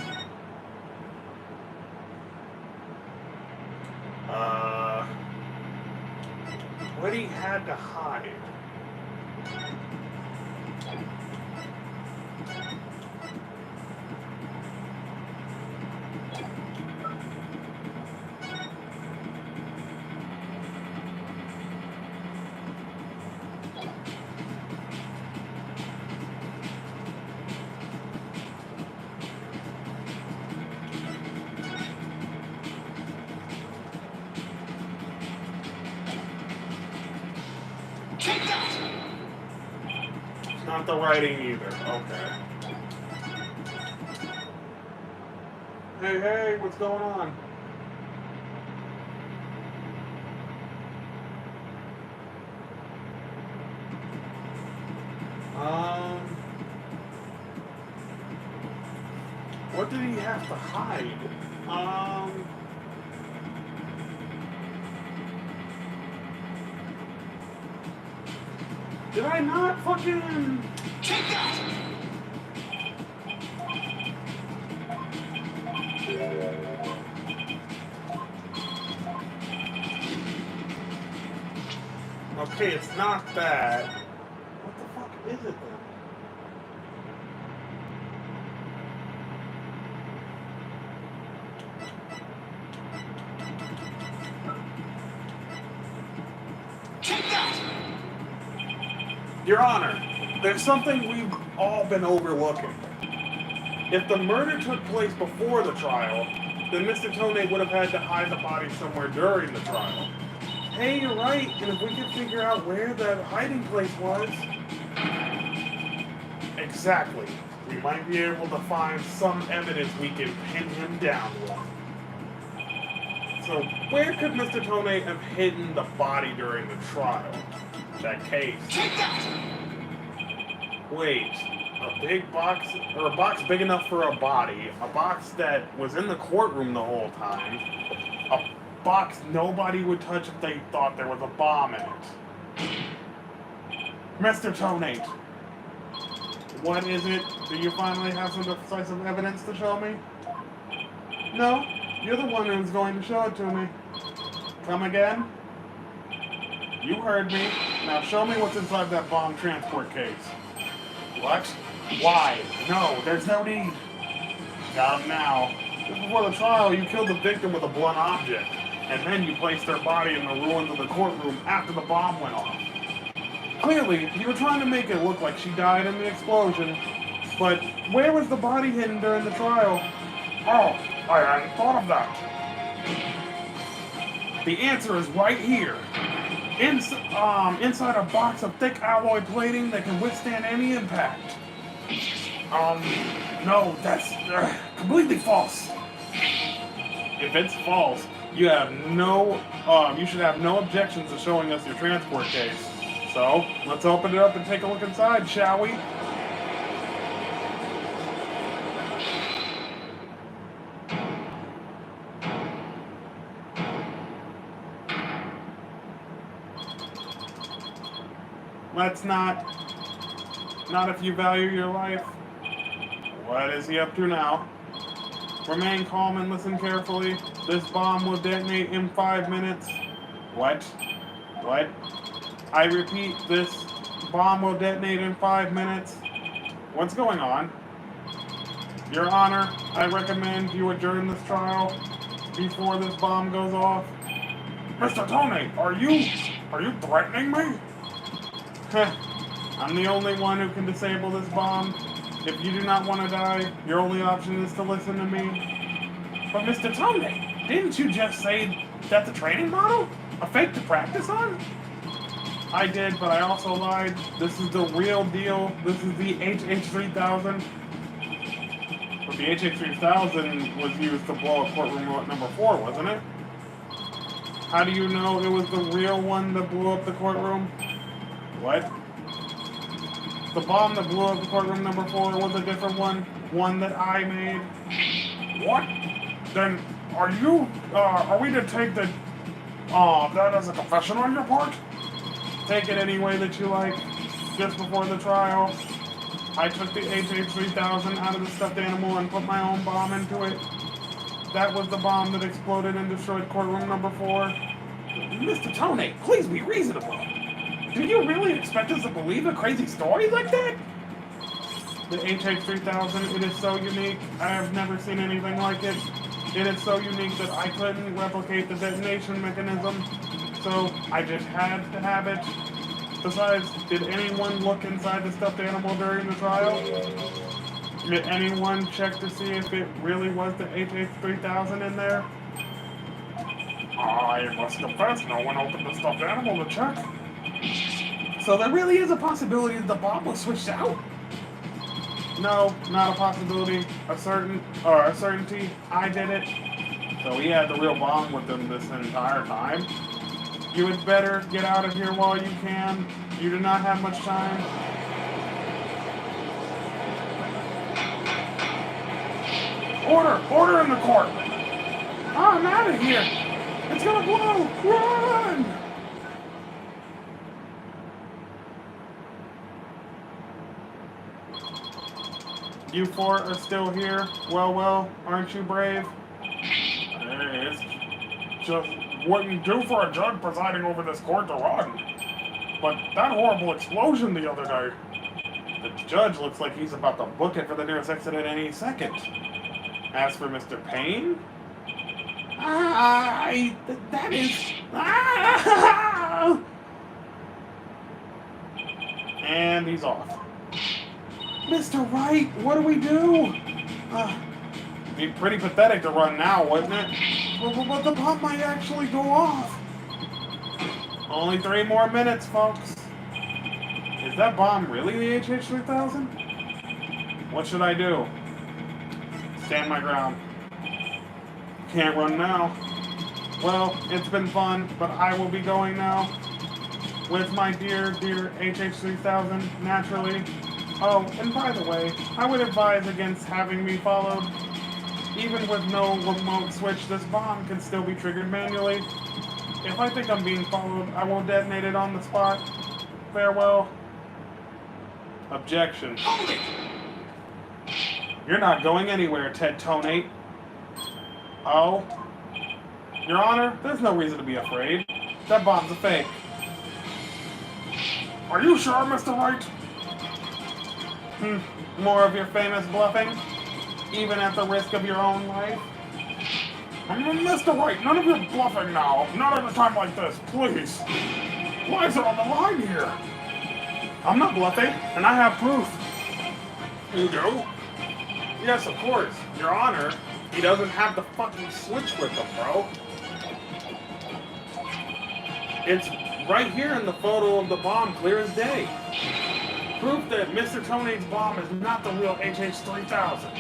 What he had to hide? Take that! It's not the writing either. Okay. Hey, what's going on? What did he have to hide? Did I not fucking... Take that! Okay, it's not that. What the fuck is it then? Take that! Your Honor, there's something we've all been overlooking. If the murder took place before the trial, then Mr. Tone would have had to hide the body somewhere during the trial. Hey, you're right, and if we could figure out where that hiding place was... Exactly. We might be able to find some evidence we can pin him down with. So, where could Mr. Tone have hidden the body during the trial? That case. Take that! Wait, a big box, or a box big enough for a body, a box that was in the courtroom the whole time, a box nobody would touch if they thought there was a bomb in it. Mr. Tonate, what is it? Do you finally have some decisive evidence to show me? No, you're the one who's going to show it to me. Come again? You heard me. Now show me what's inside that bomb transport case. What? Why? No, there's no need. Got him now. Just before the trial, you killed the victim with a blunt object, and then you placed their body in the ruins of the courtroom after the bomb went off. Clearly, you were trying to make it look like she died in the explosion, but where was the body hidden during the trial? Oh, I hadn't thought of that. The answer is right here. Inside a box of thick alloy plating that can withstand any impact. No, that's completely false. If it's false, you have no, you should have no objections to showing us your transport case. So, let's open it up and take a look inside, shall we? Let's not if you value your life. What is he up to now? Remain calm and listen carefully. This bomb will detonate in 5 minutes. What? What? I repeat, this bomb will detonate in 5 minutes. What's going on? Your Honor, I recommend you adjourn this trial before this bomb goes off. Mr. Tony, are you threatening me? I'm the only one who can disable this bomb. If you do not want to die, your only option is to listen to me. But Mr. Tony, didn't you just say that's a training model? A fake to practice on? I did, but I also lied. This is the real deal. This is the HH3000. But the HH3000 was used to blow up courtroom number 4, wasn't it? How do you know it was the real one that blew up the courtroom? What? the bomb that blew up courtroom number 4 was a different one. One that I made. What? Then, are we to take that as a confession on your part? Take it any way that you like. Just before the trial, I took the HH-3000 out of the stuffed animal and put my own bomb into it. That was the bomb that exploded and destroyed courtroom number 4. Mr. Tony, please be reasonable. Do you really expect us to believe a crazy story like that? The HH-3000, it is so unique. I have never seen anything like it. It is so unique that I couldn't replicate the detonation mechanism, so I just had to have it. Besides, did anyone look inside the stuffed animal during the trial? Did anyone check to see if it really was the HH-3000 in there? I must confess, no one opened the stuffed animal to check. So there really is a possibility that the bomb was switched out? No, not a possibility. A certainty. I did it. So he had the real bomb with him this entire time. You had better get out of here while you can. You do not have much time. Order in the court. I'm out of here. It's gonna blow. Run! You 4 are still here. Well, aren't you brave? Hey, it's just wouldn't do for a judge presiding over this court to run. But that horrible explosion the other day. The judge looks like he's about to book it for the nearest exit at any second. As for Mr. Payne, that is... And he's off. Mr. Wright, what do we do? It'd be pretty pathetic to run now, wouldn't it? But the bomb might actually go off. Only 3 more minutes, folks. Is that bomb really the HH-3000? What should I do? Stand my ground. Can't run now. Well, it's been fun, but I will be going now. With my dear HH-3000, naturally. Oh, and by the way, I would advise against having me followed. Even with no remote switch, this bomb can still be triggered manually. If I think I'm being followed, I will detonate it on the spot. Farewell. Objection. Hold it! You're not going anywhere, Ted Tonate. Oh? Your Honor, there's no reason to be afraid. That bomb's a fake. Are you sure, Mr. Wright? More of your famous bluffing? Even at the risk of your own life? Mr. Wright, none of your bluffing now. Not at a time like this, please. Lives are on the line here. I'm not bluffing, and I have proof. You do? Yes, of course. Your Honor, he doesn't have the fucking switch with him, bro. It's right here in the photo of the bomb, clear as day. Proof that Mr. Tonate's bomb is not the real HH-3000.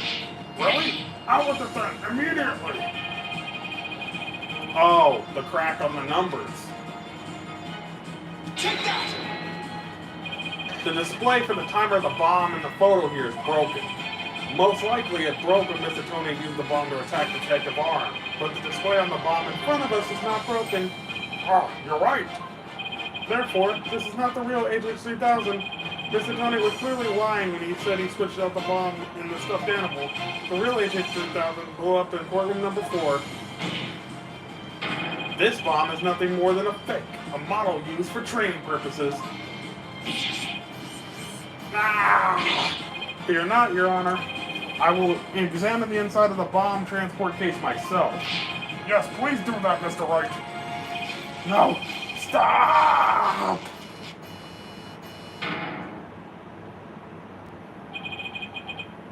Really? Out with the thing, immediately. Oh, the crack on the numbers. Take that! The display for the timer of the bomb in the photo here is broken. Most likely it broke when Mr. Tonate used the bomb to attack Detective Arm, but the display on the bomb in front of us is not broken. Oh, you're right. Therefore, this is not the real HH-3000. Mr. Tonate was clearly lying when he said he switched out the bomb in the stuffed animal. The real HH-3000 blew up in courtroom number 4. This bomb is nothing more than a fake, a model used for training purposes. Fear not, Your Honor. I will examine the inside of the bomb transport case myself. Yes, please do that, Mr. Wright. No! Stop!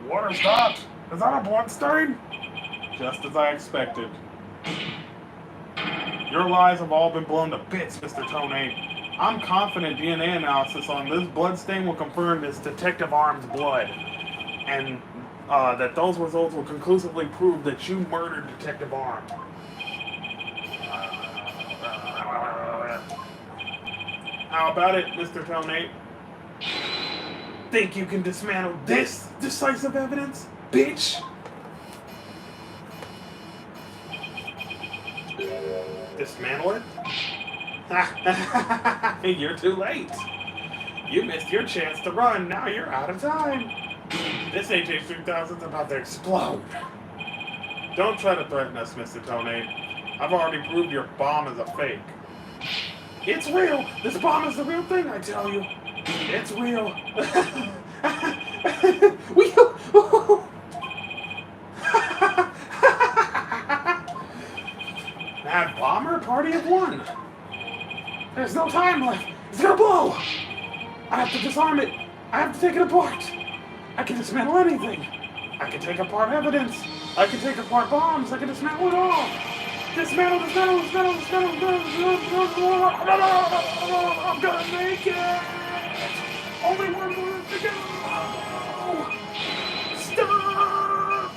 What is that? Is that a blood stain? Just as I expected. Your lies have all been blown to bits, Mr. Tonate. I'm confident DNA analysis on this blood stain will confirm it's Detective Arm's blood. And that those results will conclusively prove that you murdered Detective Arm. How about it, Mr. Tonate? Think you can dismantle this decisive evidence, bitch? Dismantle it? You're too late. You missed your chance to run, now you're out of time. This HH-3000's about to explode. Don't try to threaten us, Mr. Tony. I've already proved your bomb is a fake. It's real! This bomb is the real thing, I tell you. It's real. That bomber party of one. There's no time left. It's gonna blow. I have to disarm it. I have to take it apart. I can dismantle anything. I can take apart evidence. I can take apart bombs. I can dismantle it all. Dismantle, dismantle, dismantle, dismantle, dismantle. I'm gonna make it. Only one more to go. Stop.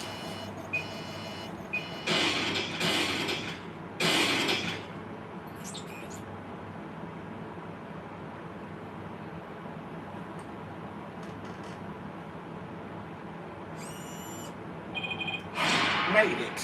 Made it.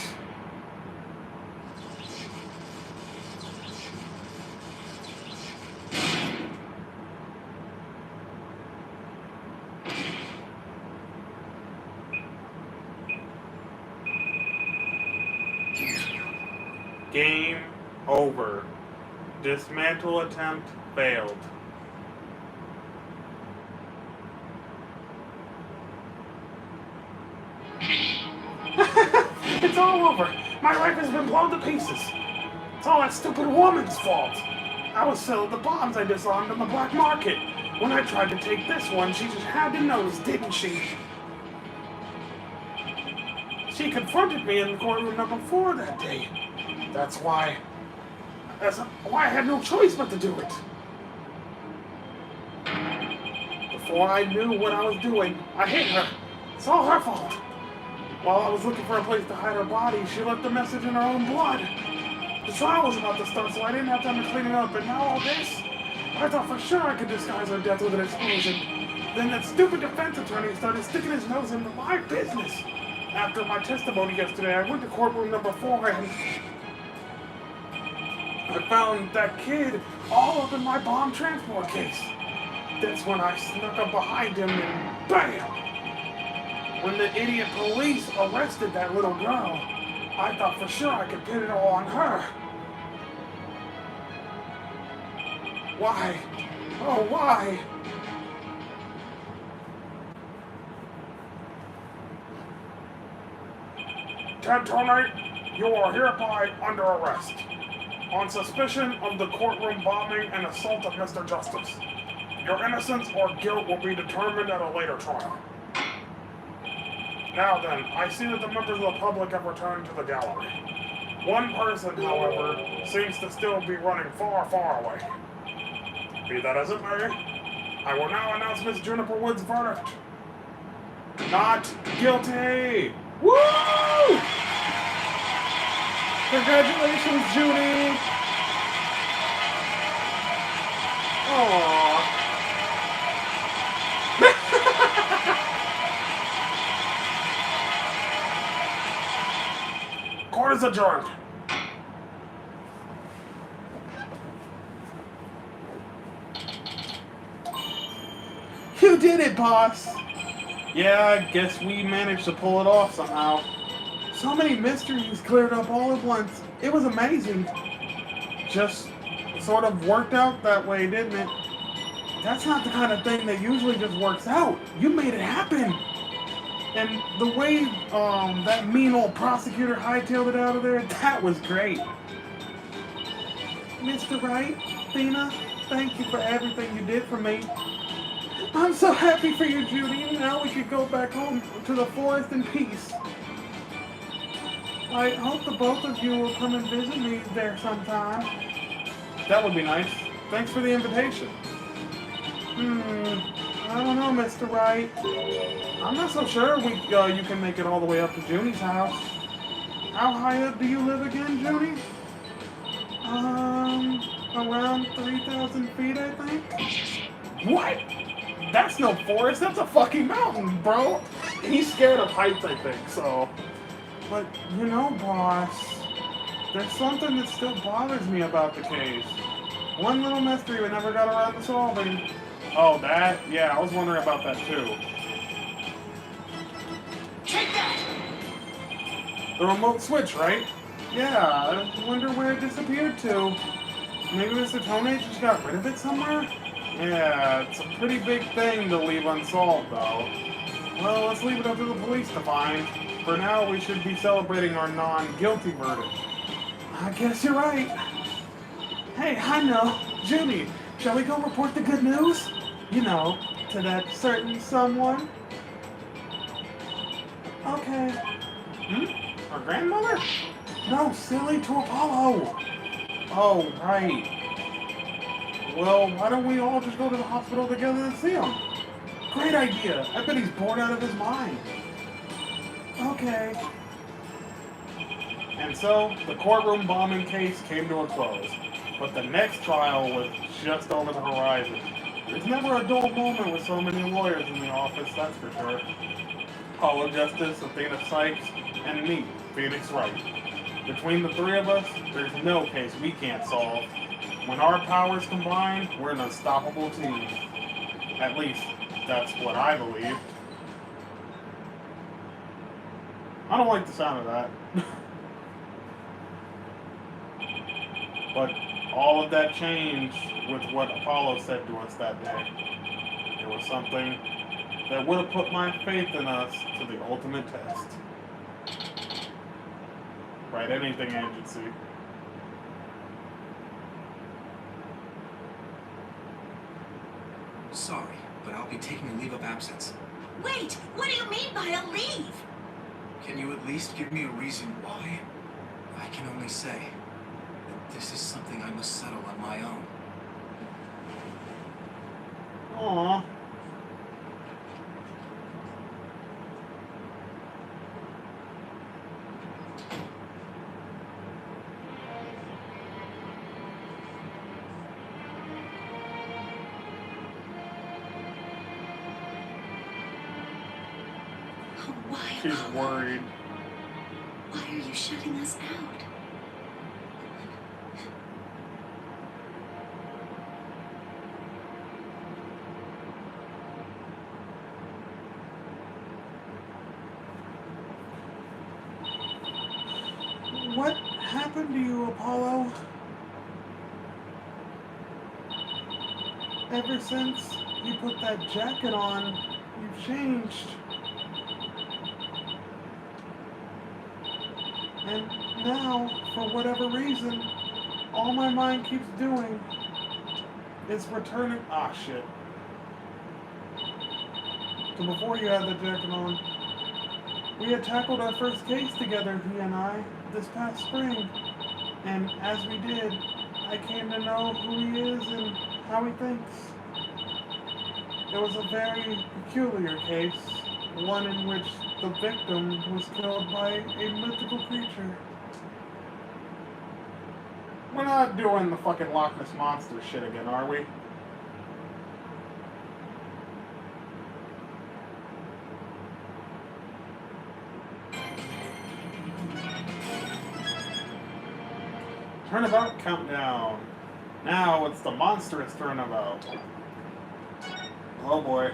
Game over. Dismantle attempt failed. It's all over. My life has been blown to pieces. It's all that stupid woman's fault. I was selling the bombs I disarmed on the black market. When I tried to take this one, she just had to notice, didn't she? She confronted me in the courtroom number 4 that day. That's why I had no choice but to do it. Before I knew what I was doing, I hit her. It's all her fault. While I was looking for a place to hide her body, she left the message in her own blood. The trial was about to start, so I didn't have time to clean it up, and now all this? I thought for sure I could disguise her death with an explosion. Then that stupid defense attorney started sticking his nose into my business. After my testimony yesterday, I went to courtroom number 4 and I found that kid all up in my bomb transport case. That's when I snuck up behind him and BAM! When the idiot police arrested that little girl, I thought for sure I could pin it all on her. Why? Oh, why? Ted Tony, you are hereby under arrest on suspicion of the courtroom bombing and assault of Mr. Justice. Your innocence or guilt will be determined at a later trial. Now then, I see that the members of the public have returned to the gallery. One person, however, seems to still be running far, far away. Be that as it may, I will now announce Miss Juniper Wood's verdict. Not guilty! Woo! Congratulations, Judy! Aww. Court is adjourned. You did it, boss! Yeah, I guess we managed to pull it off somehow. So many mysteries cleared up all at once. It was amazing. Just sort of worked out that way, didn't it? That's not the kind of thing that usually just works out. You made it happen. And the way that mean old prosecutor hightailed it out of there, that was great. Mr. Wright, Thena, thank you for everything you did for me. I'm so happy for you, Judy. Now we could go back home to the forest in peace. I hope the both of you will come and visit me there sometime. That would be nice. Thanks for the invitation. I don't know, Mr. Wright. I'm not so sure you can make it all the way up to Junie's house. How high up do you live again, Junie? Around 3,000 feet, I think. What? That's no forest, that's a fucking mountain, bro. He's scared of heights, I think, so. But, you know, boss, there's something that still bothers me about the case. One little mystery we never got around to solving. Oh, that? Yeah, I was wondering about that too. Take that! The remote switch, right? Yeah, I wonder where it disappeared to. Maybe Mr. Tone just got rid of it somewhere? Yeah, it's a pretty big thing to leave unsolved, though. Well, let's leave it up to the police to find. For now, we should be celebrating our non-guilty verdict. I guess you're right. Hey, I know. Jimmy, shall we go report the good news? You know, to that certain someone? Okay. Hmm? Our grandmother? No, silly, to Apollo. Oh, right. Well, why don't we all just go to the hospital together and see him? Great idea. I bet he's bored out of his mind. Okay. And so, the courtroom bombing case came to a close. But the next trial was just over the horizon. There's never a dull moment with so many lawyers in the office, that's for sure. Apollo Justice, Athena Sykes, and me, Phoenix Wright. Between the three of us, there's no case we can't solve. When our powers combine, we're an unstoppable team. At least, that's what I believe. I don't like the sound of that. But all of that changed with what Apollo said to us that day. It was something that would have put my faith in us to the ultimate test. Right, anything agency. Sorry, but I'll be taking a leave of absence. Wait, what do you mean by a leave? Can you at least give me a reason why? I can only say that this is something I must settle on my own. Aww. Why, She's Apollo? worried. Why are you shutting us out? What happened to you, Apollo? Ever since you put that jacket on, you've changed. And now, for whatever reason, all my mind keeps doing is returning. Ah, shit. So before you had the jacket on, we had tackled our first case together, he and I, this past spring. And as we did, I came to know who he is and how he thinks. It was a very peculiar case, one in which the victim was killed by a mythical creature. We're not doing the fucking Loch Ness Monster shit again, are we? Turnabout countdown. Now it's the monstrous turnabout. Oh boy.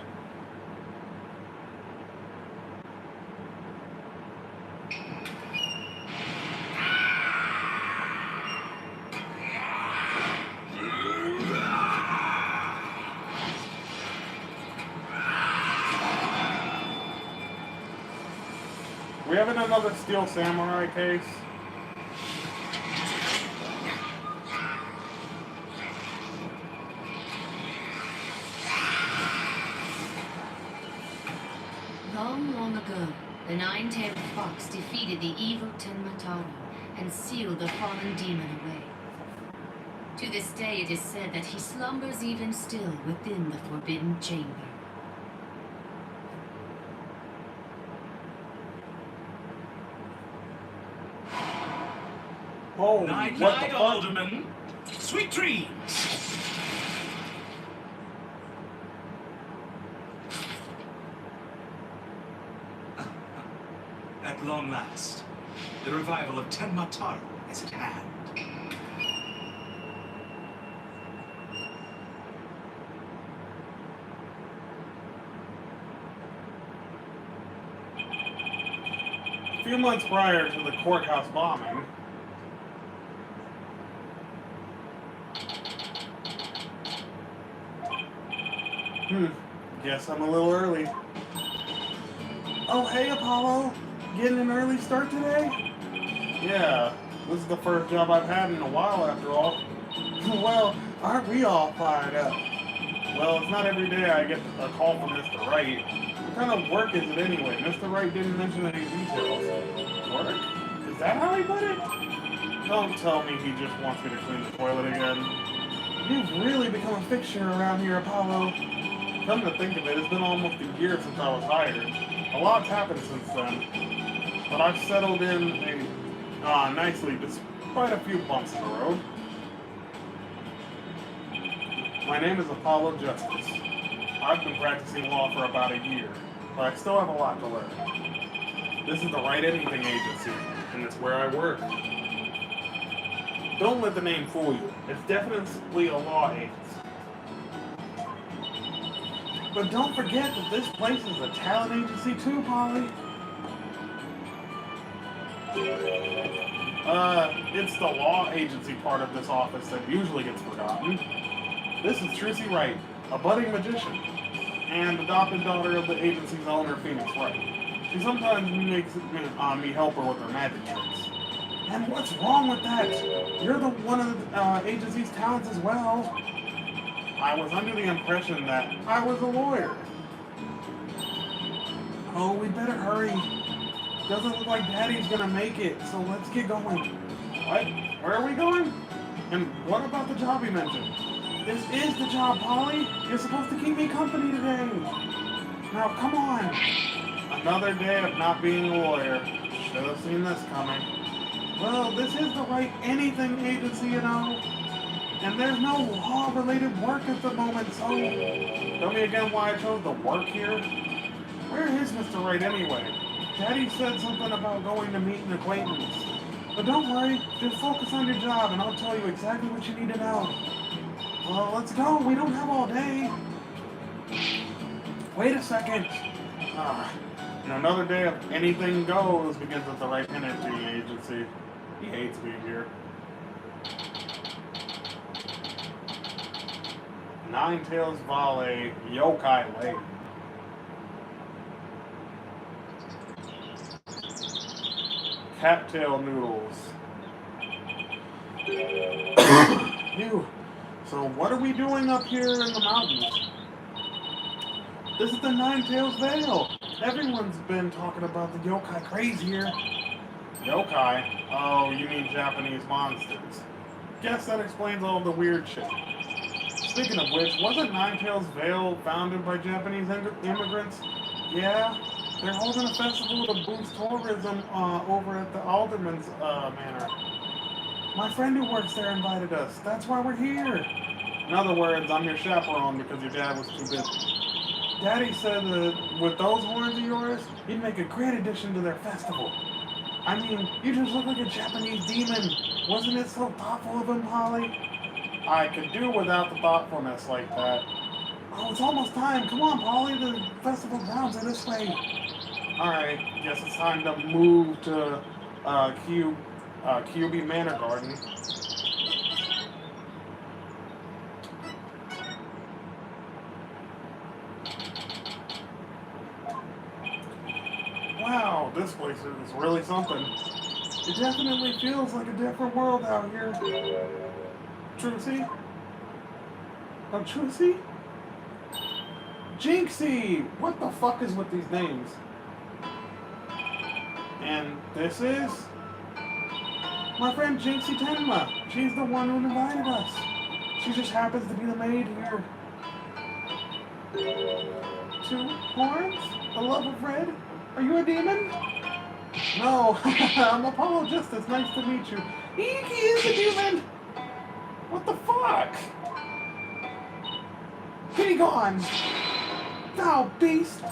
We having another Steel Samurai case? Long, long ago, the nine-tailed fox defeated the evil Tenmataro and sealed the fallen demon away. To this day, it is said that he slumbers even still within the Forbidden Chamber. Oh, Night, what the night, fuck? Alderman. Sweet dreams. long last. The revival of Ten Mataru is at hand. A few months prior to the courthouse bombing, guess I'm a little early. Oh, hey, Apollo. Getting an early start today? Yeah, this is the first job I've had in a while, after all. Well, aren't we all fired up? Well, it's not every day I get a call from Mr. Wright. What kind of work is it anyway? Mr. Wright didn't mention any details. Work? Is that how he put it? Don't tell me he just wants me to clean the toilet again. You've really become a fixture around here, Apollo. Come to think of it, it's been almost a year since I was hired. A lot's happened since then. But I've settled in nicely despite a few bumps in the road. My name is Apollo Justice. I've been practicing law for about a year, but I still have a lot to learn. This is the Wright Anything Agency, and it's where I work. Don't let the name fool you. It's definitely a law agency. But don't forget that this place is a talent agency too, Polly. It's the law agency part of this office that usually gets forgotten. This is Trucy Wright, a budding magician, and adopted daughter of the agency's owner, Phoenix Wright. She sometimes makes me help her with her magic tricks. And what's wrong with that? You're the one of the agency's talents as well. I was under the impression that I was a lawyer. Oh, we better hurry. Doesn't look like Daddy's gonna make it, so let's get going. What? Where are we going? And what about the job he mentioned? This is the job, Polly. You're supposed to keep me company today. Now, come on. Another day of not being a lawyer. Should have seen this coming. Well, this is the Wright Anything Agency, you know. And there's no law-related work at the moment, so tell me again why I chose to work here. Where is Mr. Wright anyway? Daddy said something about going to meet an acquaintance. But don't worry, just focus on your job and I'll tell you exactly what you need to know. Well, let's go. We don't have all day. Wait a second. And another day of anything goes begins at the Wright Anything Agency. He hates being here. Nine Tails Valley, Yokai Lake. Cattail noodles. Ew. So what are we doing up here in the mountains? This is the Nine Tails Vale. Everyone's been talking about the yokai craze here. Yokai? Oh, you mean Japanese monsters. Guess that explains all the weird shit. Speaking of which, wasn't Nine Tails Vale founded by Japanese immigrants? Yeah, they're holding a festival to boost tourism over at the Alderman's Manor. My friend who works there invited us. That's why we're here. In other words, I'm your chaperone because your dad was too busy. Daddy said that with those horns of yours, you'd make a great addition to their festival. I mean, you just look like a Japanese demon. Wasn't it so thoughtful of him, Polly? I could do without the thoughtfulness like that. Oh, it's almost time. Come on, Polly. The festival grounds are this way. Alright, guess it's time to move to QB Manor Garden. Wow, this place is really something. It definitely feels like a different world out here. Trucy? Oh, Trucy? Jinxie! What the fuck is with these names? And this is my friend Jinxie Tenma. She's the one who invited us. She just happens to be the maid here. Two horns? A love of red? Are you a demon? No, I'm Apollo Justice. Nice to meet you. He is a demon! What the fuck? Be gone! Thou beast!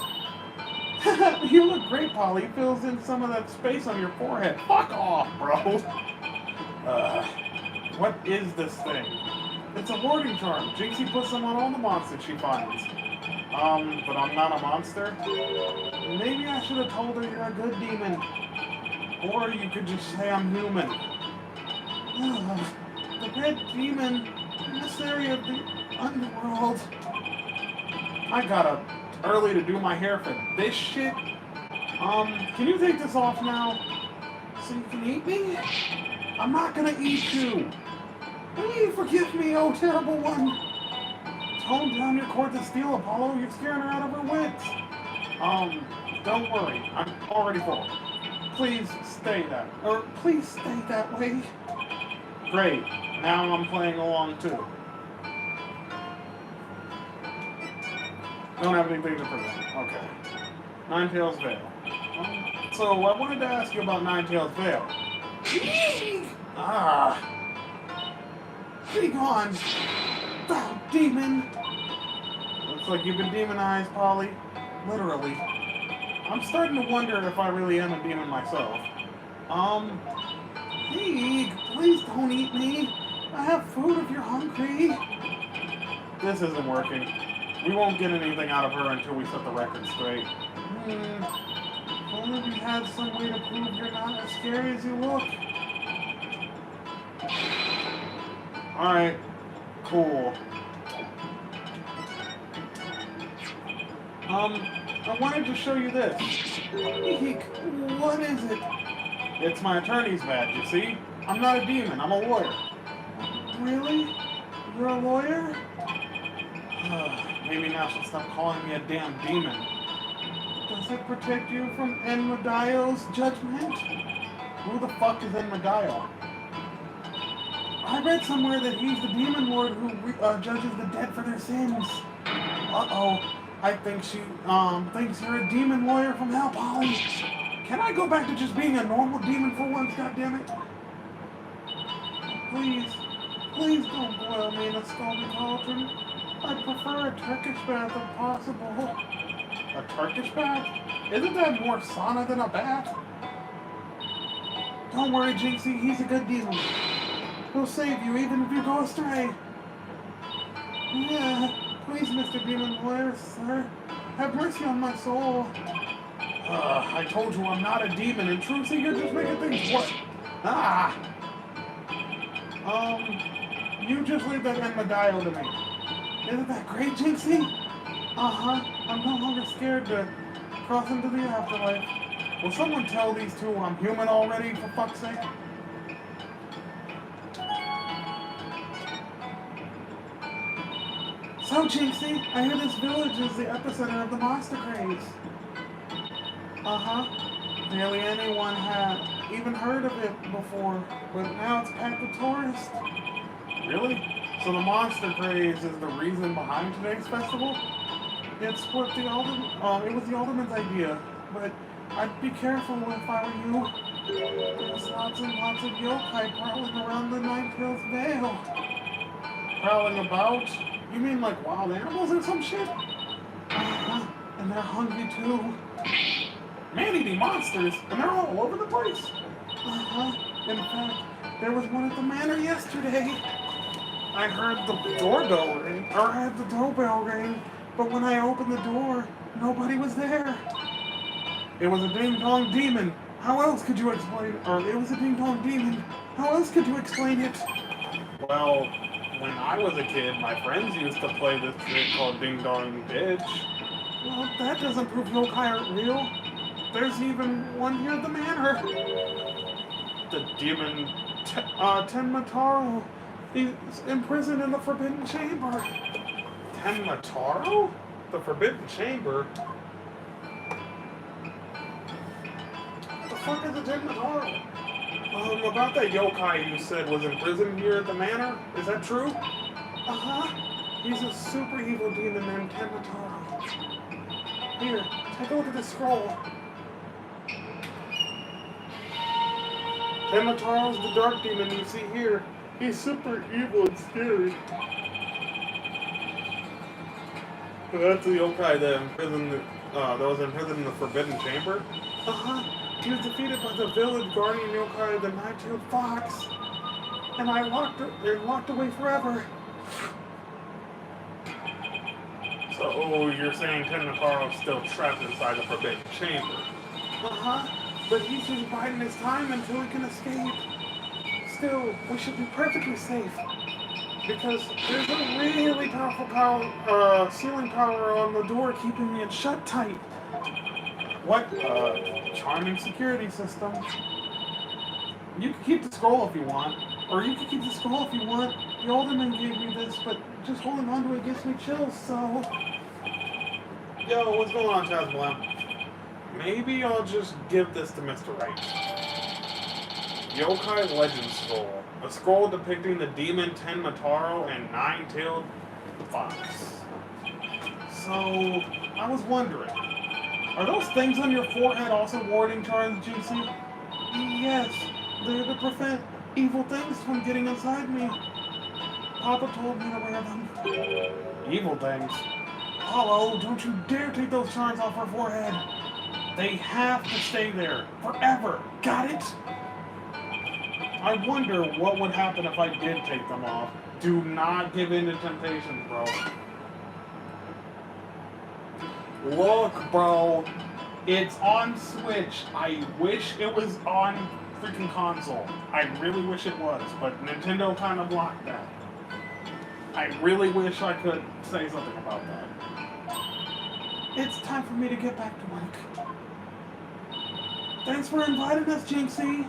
You look great, Polly. Fills in some of that space on your forehead. Fuck off, bro. What is this thing? It's a warding charm. Jinxie puts them on all the monsters she finds. But I'm not a monster? Maybe I should have told her you're a good demon. Or you could just say I'm human. The red demon, emissary of the underworld. I got up early to do my hair for this shit. Can you take this off now? So you can eat me? I'm not gonna eat you. Please forgive me, oh terrible one. Tone down your cord to steel, Apollo. You're scaring her out of her wits. Don't worry. I'm already full. Please stay that way. Great. Now I'm playing along too. Don't have anything to prove. Okay. Ninetales Vale. So I wanted to ask you about Ninetales Vale. Be gone. Thou demon. Looks like you've been demonized, Polly. Literally. I'm starting to wonder if I really am a demon myself. Hey, please don't eat me. I have food if you're hungry. This isn't working. We won't get anything out of her until we set the record straight. If only we had some way to prove you're not as scary as you look. Alright, cool. I wanted to show you this. Eek, what is it? It's my attorney's badge, you see? I'm not a demon, I'm a lawyer. Really? You're a lawyer? Maybe now she'll stop calling me a damn demon. Does it protect you from Enmadayo's judgment? Who the fuck is Enmadayo? I read somewhere that he's the demon lord who judges the dead for their sins. Uh-oh. I think she, thinks you're a demon lawyer from hell, Polly. Can I go back to just being a normal demon for once, goddammit? Please don't boil me in a scalding cauldron. I prefer a Turkish bath if possible. A Turkish bath? Isn't that more sauna than a bath? Don't worry, Jinxie, he's a good demon. He'll save you even if you go astray. Yeah, please, Mr. Demon Lawyer, sir. Have mercy on my soul. I told you I'm not a demon, and Trucy, you're just making things worse. You just leave that Enmadayo to me. Isn't that great, Jinxie? I'm no longer scared to cross into the afterlife. Will someone tell these two I'm human already, for fuck's sake? So, Jinxie, I hear this village is the epicenter of the monster craze. Barely anyone had even heard of it before, but now it's packed with tourists. Really? So the monster craze is the reason behind today's festival? It's what the it was the Alderman's idea, but I'd be careful if I were you. There's lots and lots of yokai prowling around the Ninetales Vale. Prowling about? You mean like wild animals or some shit? And they're hungry too. Man-eating monsters, and they're all over the place. In fact, there was one at the manor yesterday. I heard the doorbell ring, or I had the doorbell ring, but when I opened the door, nobody was there. It was a ding-dong demon. How else could you explain, it was a ding-dong demon. How else could you explain it? Well, when I was a kid, my friends used to play this trick called Ding Dong Ditch. Well, that doesn't prove yokai aren't real. There's even one here at the manor. The demon Tenmataro. He's imprisoned in the Forbidden Chamber. Tenmataro? The Forbidden Chamber? What the fuck is a Tenmataro? About that yokai you said was imprisoned here at the manor? Is that true? He's a super evil demon named Tenmataro. Here, take a look at this scroll. Tenmataro's the dark demon you see here. He's super evil and scary. But that's the yokai that imprisoned that was imprisoned in the Forbidden Chamber? He was defeated by the village guardian yokai, the Nine-Tailed Fox. And I locked away forever. So, you're saying Tenmataro's still trapped inside the Forbidden Chamber? But he's just biding his time until he can escape. Still, we should be perfectly safe. Because there's a really powerful sealing power on the door keeping it shut tight. What charming security system. You can keep the scroll if you want. Or you can keep the scroll if you want. The Alderman gave me this, but just holding on to it gives me chills, so... Yo, what's going on, Chazblam? Maybe I'll just give this to Mr. Wright. Yokai Legend Scroll. A scroll depicting the demon Tenmataro and Nine-Tailed Fox. So, I was wondering, are those things on your forehead also warding charms, Juicy? Yes, they're to prevent evil things from getting inside me. Papa told me to wear them. Evil things? Hollow, don't you dare take those charms off her forehead. They have to stay there, forever. Got it? I wonder what would happen if I did take them off. Do not give in to temptation, bro. Look, bro. It's on Switch. I wish it was on freaking console. I really wish it was, but Nintendo kind of blocked that. I really wish I could say something about that. It's time for me to get back to work. Thanks for inviting us, Jinxie.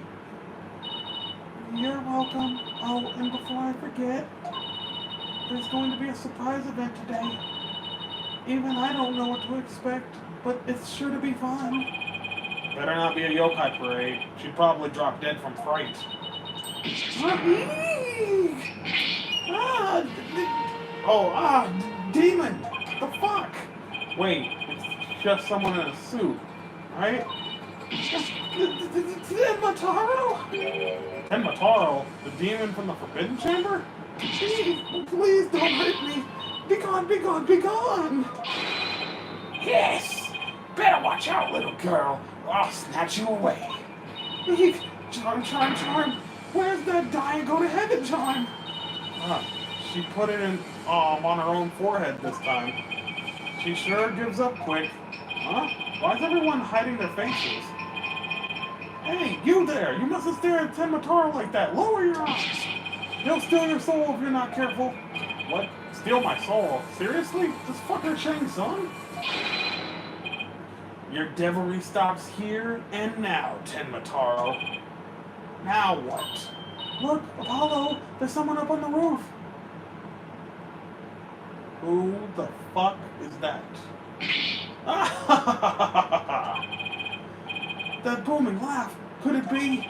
You're welcome. Oh, and before I forget, there's going to be a surprise event today. Even I don't know what to expect, but it's sure to be fun. Better not be a yokai parade. She'd probably drop dead from fright. Demon! The fuck? Wait, it's just someone in a suit, right? Tenmataro? Tenmataro? The demon from the Forbidden Chamber? Please don't hurt me. Be gone, be gone, be gone! Yes! Better watch out, little girl, or I'll snatch you away. Charm, charm, charm. Where's that die and go to heaven charm? She put it in, on her own forehead this time. She sure gives up quick. Huh? Why is everyone hiding their faces? Hey, you there! You mustn't stare at Tenmataro like that! Lower your eyes! He'll steal your soul if you're not careful. What? Steal my soul? Seriously? This fucker Shang Tsung? Your devilry stops here and now, Tenmataro. Now what? Look, Apollo! There's someone up on the roof! Who the fuck is that? That booming laugh, could it be?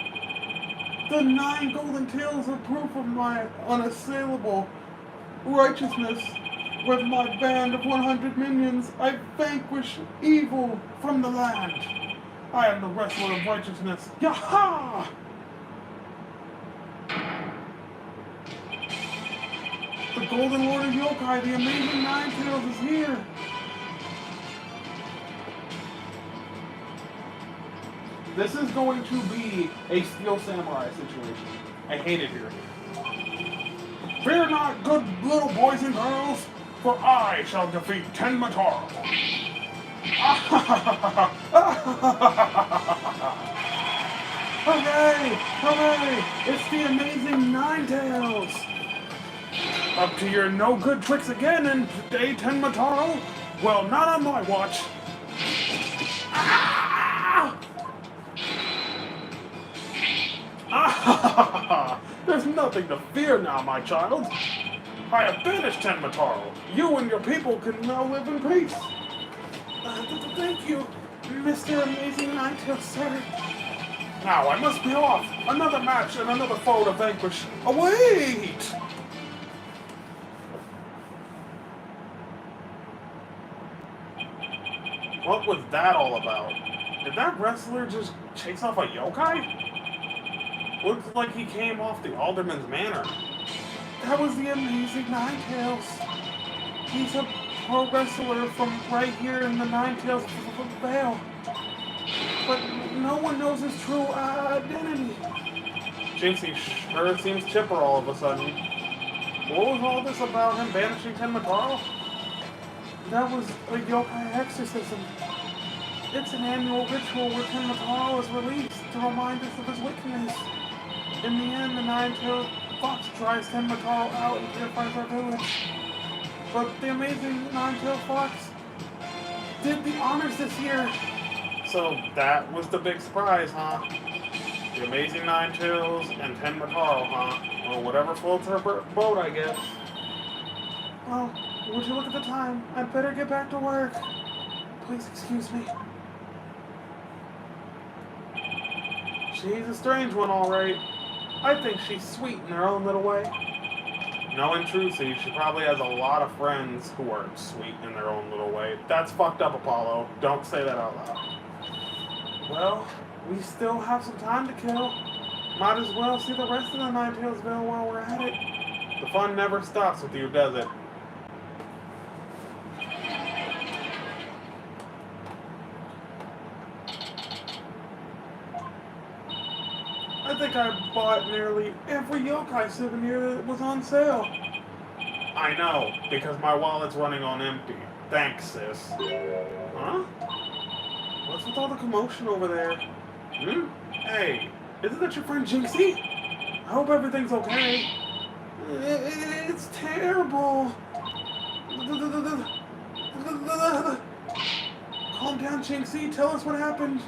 The 9 golden tails are proof of my unassailable righteousness. With my band of 100 minions, I vanquish evil from the land. I am the wrestler of righteousness. Yaha! The Golden Lord of Yokai, the amazing Nine-Tails, is here. This is going to be a Steel Samurai situation. I hate it here. Fear not, good little boys and girls, for I shall defeat Tenmataro. Hooray! Hooray! It's the amazing Nine-Tails! Up to your no-good tricks again, and today, Tenmataro? Well, not on my watch. There's nothing to fear now, my child. I have banished Tenmataro. You and your people can now live in peace. Thank you, Mr. Amazing Nine-Tails, sir. Now, I must be off. Another match and another foe to vanquish. Await! What was that all about? Did that wrestler just chase off a yokai? Looks like he came off the Alderman's Manor. That was the amazing Nine-Tails. He's a pro wrestler from right here in the Nine Tails Vale. But no one knows his true identity. Jinxie sure seems chipper all of a sudden. What was all this about him banishing Tenmataro? That was a yokai exorcism. It's an annual ritual where Tenmataro is released to remind us of his wickedness. In the end, the Nine-Tailed Fox drives Tenmataro out and purifies our village. But the amazing Nine-Tailed Fox did the honors this year. So that was the big surprise, huh? The amazing Nine-Tails and Tenmataro, huh? Or whatever floats her boat, I guess. Well, would you look at the time? I'd better get back to work. Please excuse me. She's a strange one, all right. I think she's sweet in her own little way. Knowing Trucy, she probably has a lot of friends who are sweet in their own little way. That's fucked up, Apollo. Don't say that out loud. Well, we still have some time to kill. Might as well see the rest of the Nine Tailsville while we're at it. The fun never stops with you, does it? I think I bought nearly every yokai souvenir that was on sale. I know, because my wallet's running on empty. Thanks, sis. Huh? What's with all the commotion over there? Hmm? Hey, isn't that your friend Jinxie? I hope everything's okay. It's terrible. Calm down, Jinxie. Tell us what happened.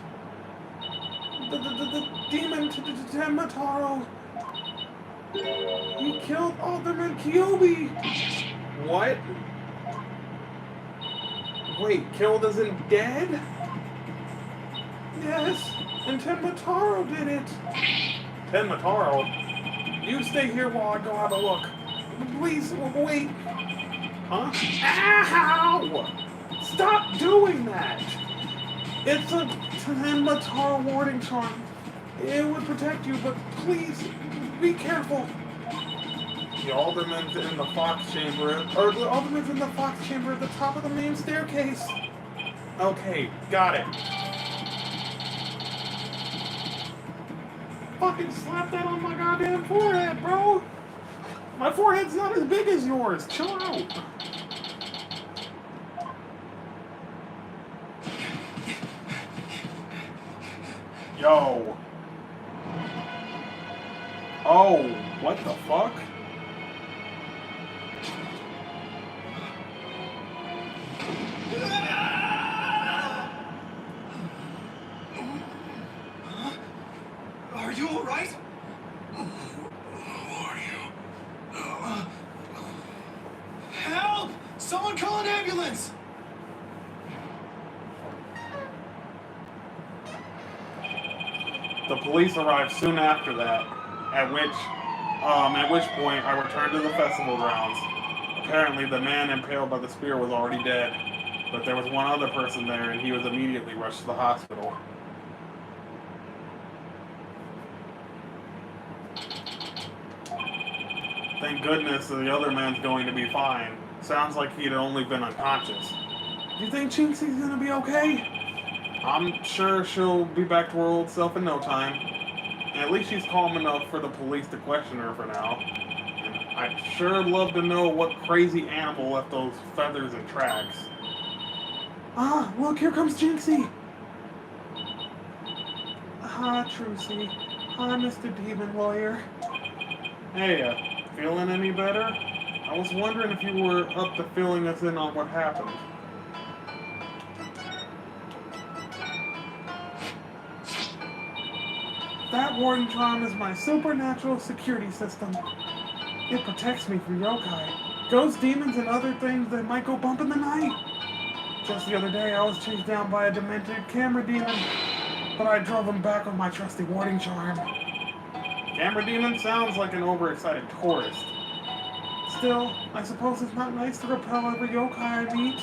The demon Tenmataro. He killed Alderman Kyobi. What? Wait, killed as in dead? Yes, and Tenmataro did it. Tenmataro? You stay here while I go have a look. Please, wait. Huh? Ow! Stop doing that! It's a Tenmataro warding charm. It would protect you, but please, be careful. The Alderman's in the Fox Chamber, or the Alderman's in the Fox Chamber at the top of the main staircase. Okay, got it. Fucking slap that on my goddamn forehead, bro. My forehead's not as big as yours. Chill out. Yo. Oh, what the fuck? Are you all right? Who are you? Help! Someone call an ambulance! The police arrived soon after that, at which point I returned to the festival grounds. Apparently, the man impaled by the spear was already dead, but there was one other person there, and he was immediately rushed to the hospital. Thank goodness the other man's going to be fine. Sounds like he'd only been unconscious. Do you think Jinxie's gonna be okay? I'm sure she'll be back to her old self in no time. At least she's calm enough for the police to question her for now. And I'd sure love to know what crazy animal left those feathers and tracks. Ah, look, here comes Jinxie! Ah, Trucy. Ah, Mr. Demon Lawyer. Hey, feeling any better? I was wondering if you were up to filling us in on what happened. That warden charm is my supernatural security system. It protects me from yokai, ghost demons, and other things that might go bump in the night. Just the other day, I was chased down by a demented camera demon, but I drove him back with my trusty warding charm. Camera demon sounds like an overexcited tourist. Still, I suppose it's not nice to repel every yokai I meet.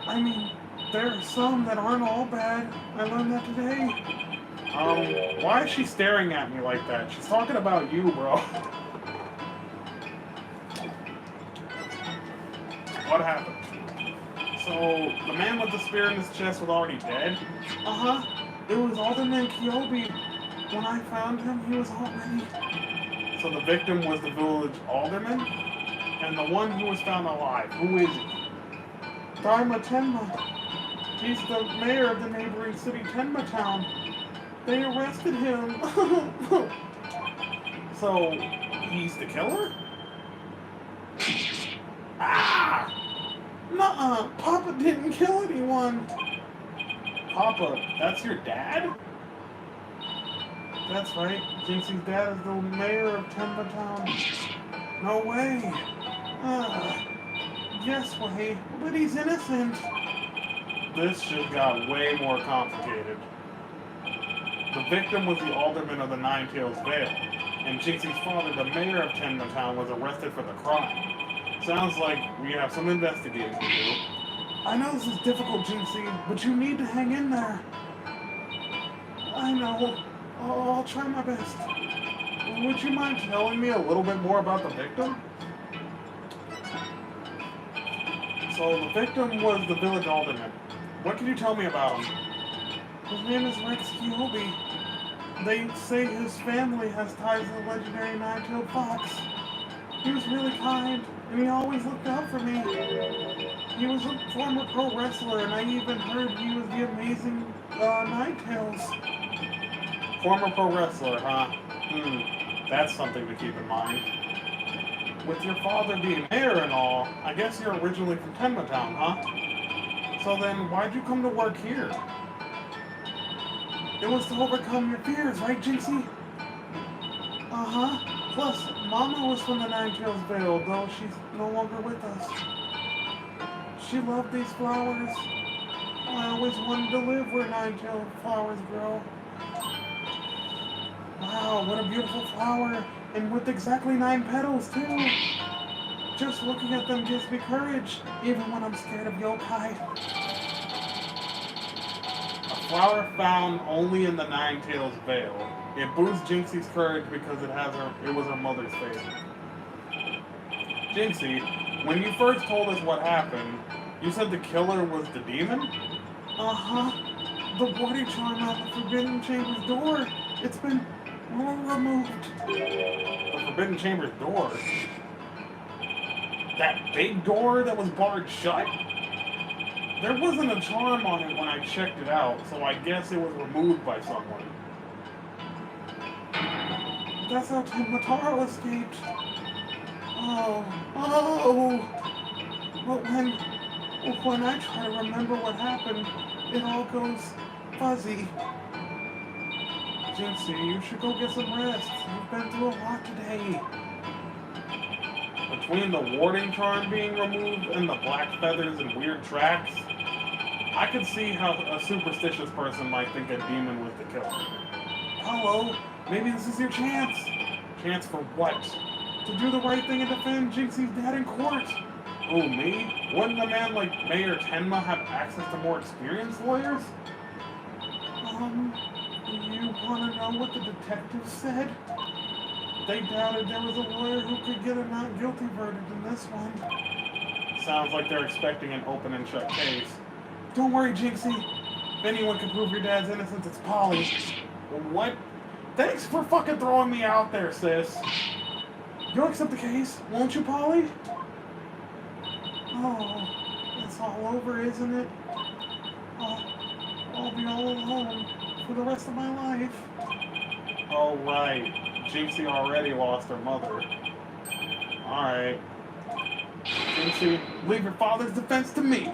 I mean, there are some that aren't all bad. I learned that today. Why is she staring at me like that? She's talking about you, bro. What happened? So, the man with the spear in his chest was already dead? Uh-huh. It was Alderman Kyobi. When I found him, he was already... So the victim was the village alderman? And the one who was found alive, who is he? Dharma Tenma. He's the mayor of the neighboring city, Tenma Town. They arrested him. So, he's the killer? Ah! Nuh-uh, Papa didn't kill anyone. Papa, that's your dad? That's right. Jinxie's dad is the mayor of Tenma Town. No way. Yes way, but he's innocent. This shit got way more complicated. The victim was the alderman of the Nine Tails Vale, and Jinxie's father, the mayor of Tenma Town, was arrested for the crime. Sounds like we have some investigating to do. I know this is difficult, Jinxie, but you need to hang in there. I know. I'll try my best. Would you mind telling me a little bit more about the victim? So the victim was the village alderman. What can you tell me about him? His name is Rex Kyobi. They say his family has ties to the legendary nine-tailed fox. He was really kind, and he always looked out for me. He was a former pro wrestler, and I even heard he was the amazing Nine-Tails. Former pro wrestler, huh? That's something to keep in mind. With your father being mayor and all, I guess you're originally from Tenma Town, huh? So then, why'd you come to work here? It was to overcome your fears, right, Jinxie? Uh-huh. Plus, Mama was from the Nine Tails Vale, though she's no longer with us. She loved these flowers. I always wanted to live where nine-tailed flowers grow. Wow, what a beautiful flower, and with exactly 9 petals, too. Just looking at them gives me courage, even when I'm scared of yokai. A flower found only in the Nine Tails Vale. It boosts Jinxie's courage because it was her mother's favorite. Jinxie, when you first told us what happened, you said the killer was the demon? Uh-huh. The body charm out the Forbidden Chamber's door. It's been removed. The Forbidden Chamber's door? That big door that was barred shut? There wasn't a charm on it when I checked it out, so I guess it was removed by someone. That's how Mataro escaped. Oh. But when I try to remember what happened, it all goes fuzzy. Jinxie, you should go get some rest. You've been through a lot today. Between the warding charm being removed and the black feathers and weird tracks, I could see how a superstitious person might think a demon was the killer. Hello, maybe this is your chance. Chance for what? To do the right thing and defend Jinxie's dad in court. Oh, me? Wouldn't a man like Mayor Tenma have access to more experienced lawyers? You want to know what the detectives said? They doubted there was a lawyer who could get a not guilty verdict in this one. Sounds like they're expecting an open and shut case. Don't worry, Jinxie. If anyone can prove your dad's innocence, it's Polly. What? Thanks for fucking throwing me out there, sis. You'll accept the case, won't you, Polly? Oh, it's all over, isn't it? I'll be all alone for the rest of my life. Oh, right. Jinxie already lost her mother. Alright. Jinxie, leave your father's defense to me.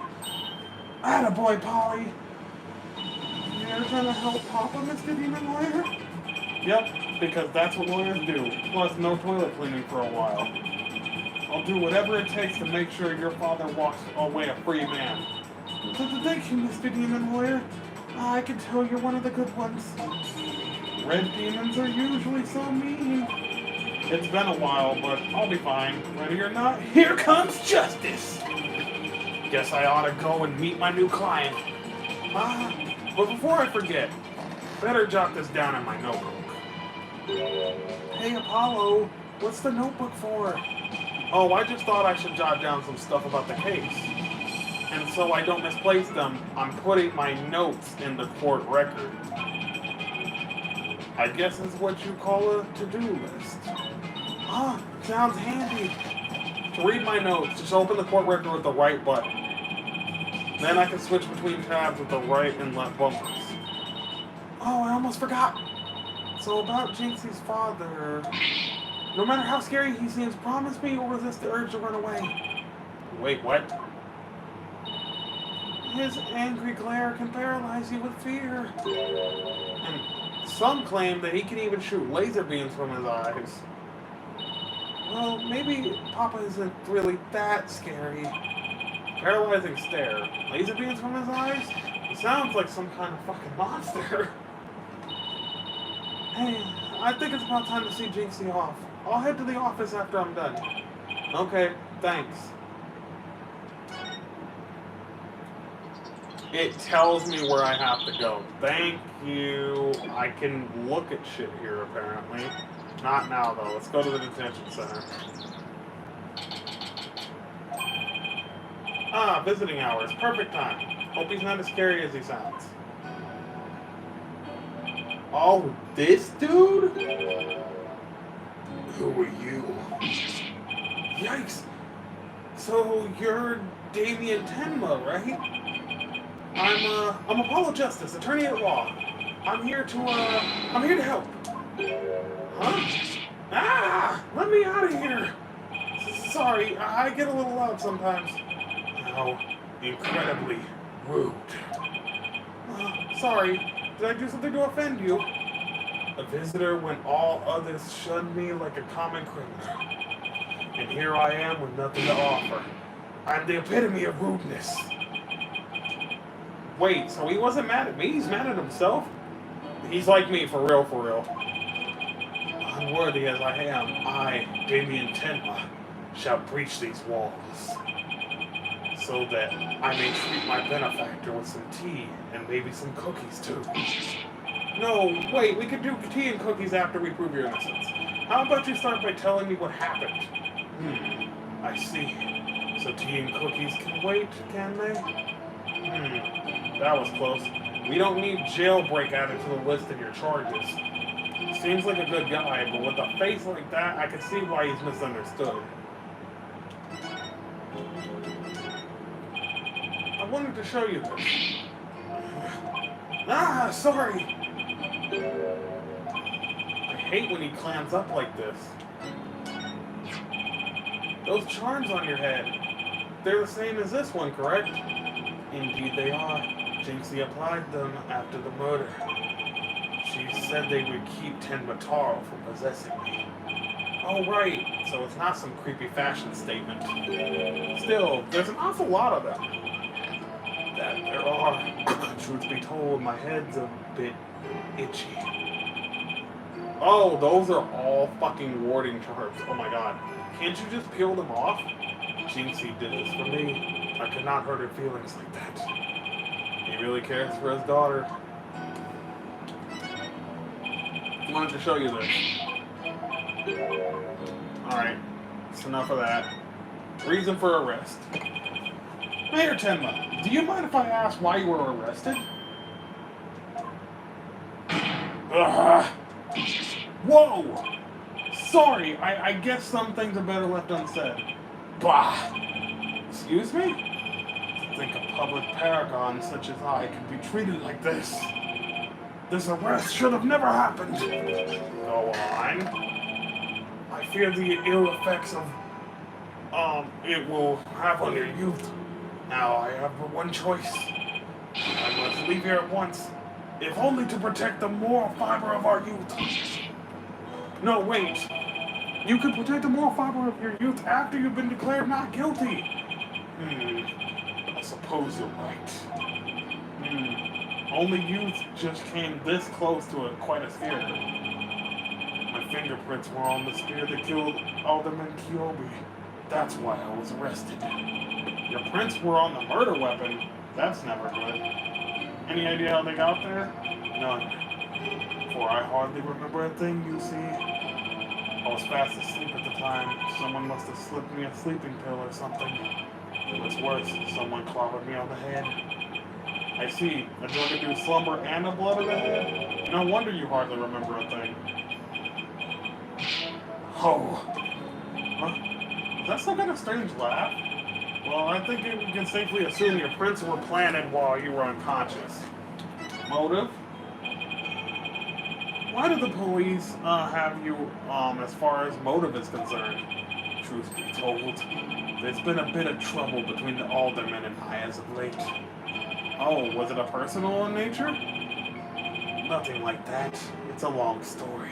Attaboy, Polly. You're gonna help Papa, Mr. Demon Lawyer? Yep, because that's what lawyers do. Plus, no toilet cleaning for a while. I'll do whatever it takes to make sure your father walks away a free man. Thank you, Mr. Demon Lawyer. I can tell you're one of the good ones. Red demons are usually so mean. It's been a while, but I'll be fine. Ready or not, here comes justice! Guess I ought to go and meet my new client. But before I forget, better jot this down in my notebook. Hey, Apollo, what's the notebook for? Oh, I just thought I should jot down some stuff about the case. And so I don't misplace them, I'm putting my notes in the court record. I guess it's what you call a to-do list. Ah, sounds handy. To read my notes, just open the court record with the right button. Then I can switch between tabs with the right and left bumpers. Oh, I almost forgot. So about Jinxie's father... No matter how scary he seems, promise me you'll resist the urge to run away. Wait, what? His angry glare can paralyze you with fear. And some claim that he can even shoot laser beams from his eyes. Well, maybe Papa isn't really that scary. Paralyzing stare. Laser beams from his eyes? He sounds like some kind of fucking monster. Hey, I think it's about time to see Jinxie off. I'll head to the office after I'm done. Okay, thanks. It tells me where I have to go. Thank you. I can look at shit here, apparently. Not now, though. Let's go to the detention center. Ah, visiting hours. Perfect time. Hope he's not as scary as he sounds. Oh, this dude? Who are you? Yikes. So, you're Damien Tenma, right? I'm Apollo Justice, attorney at law. I'm here to help. Huh? Ah! Let me out of here! Sorry, I get a little loud sometimes. How incredibly rude. Sorry, did I do something to offend you? A visitor when all others shunned me like a common criminal. And here I am with nothing to offer. I'm the epitome of rudeness. Wait, so he wasn't mad at me? He's mad at himself? He's like me, for real, for real. Unworthy as I am, I, Damien Tenma, shall breach these walls, so that I may treat my benefactor with some tea and maybe some cookies too. No, wait, we could do tea and cookies after we prove your innocence. How about you start by telling me what happened? I see. So tea and cookies can wait, can they? That was close. We don't need jailbreak added to the list of your charges. Seems like a good guy, but with a face like that, I can see why he's misunderstood. I wanted to show you this. Ah, sorry. I hate when he clams up like this. Those charms on your head, they're the same as this one, correct? Indeed they are. Jinxie applied them after the murder. She said they would keep Tenma Taro from possessing me. Oh right, so it's not some creepy fashion statement. Still, there's an awful lot of them. That there are. Truth be told, my head's a bit itchy. Oh, those are all fucking warding charms. Oh my god. Can't you just peel them off? Jinxie did this for me. I could not hurt her feelings like that. He really cares for his daughter. I wanted to show you this. Alright, that's enough of that. Reason for arrest. Mayor Tenma, do you mind if I ask why you were arrested? Whoa! Sorry, I guess some things are better left unsaid. Bah! Excuse me? To think a public paragon such as I could be treated like this. This arrest should have never happened. Go on. I fear the ill effects of, it will have on your youth. Now I have but one choice. I must leave here at once, if only to protect the moral fiber of our youth. No, wait. You can protect the moral fiber of your youth after you've been declared not guilty. I suppose you're right. Only youth just came this close to quite a scare. My fingerprints were on the spear that killed Alderman Kyobi. That's why I was arrested. Your prints were on the murder weapon. That's never good. Any idea how they got there? None. For I hardly remember a thing, you see. I was fast asleep at the time. Someone must have slipped me a sleeping pill or something. What's worse, someone clobbered me on the head. I see. A drug induced slumber and a blood in the head? No wonder you hardly remember a thing. Oh. Huh? Is that some kind of strange laugh? Well, I think we can safely assume your prints were planted while you were unconscious. Motive? Why did the police have you, as far as motive is concerned? Truth be told, there's been a bit of trouble between the aldermen and I as of late. Oh, was it a personal in nature? Nothing like that. It's a long story.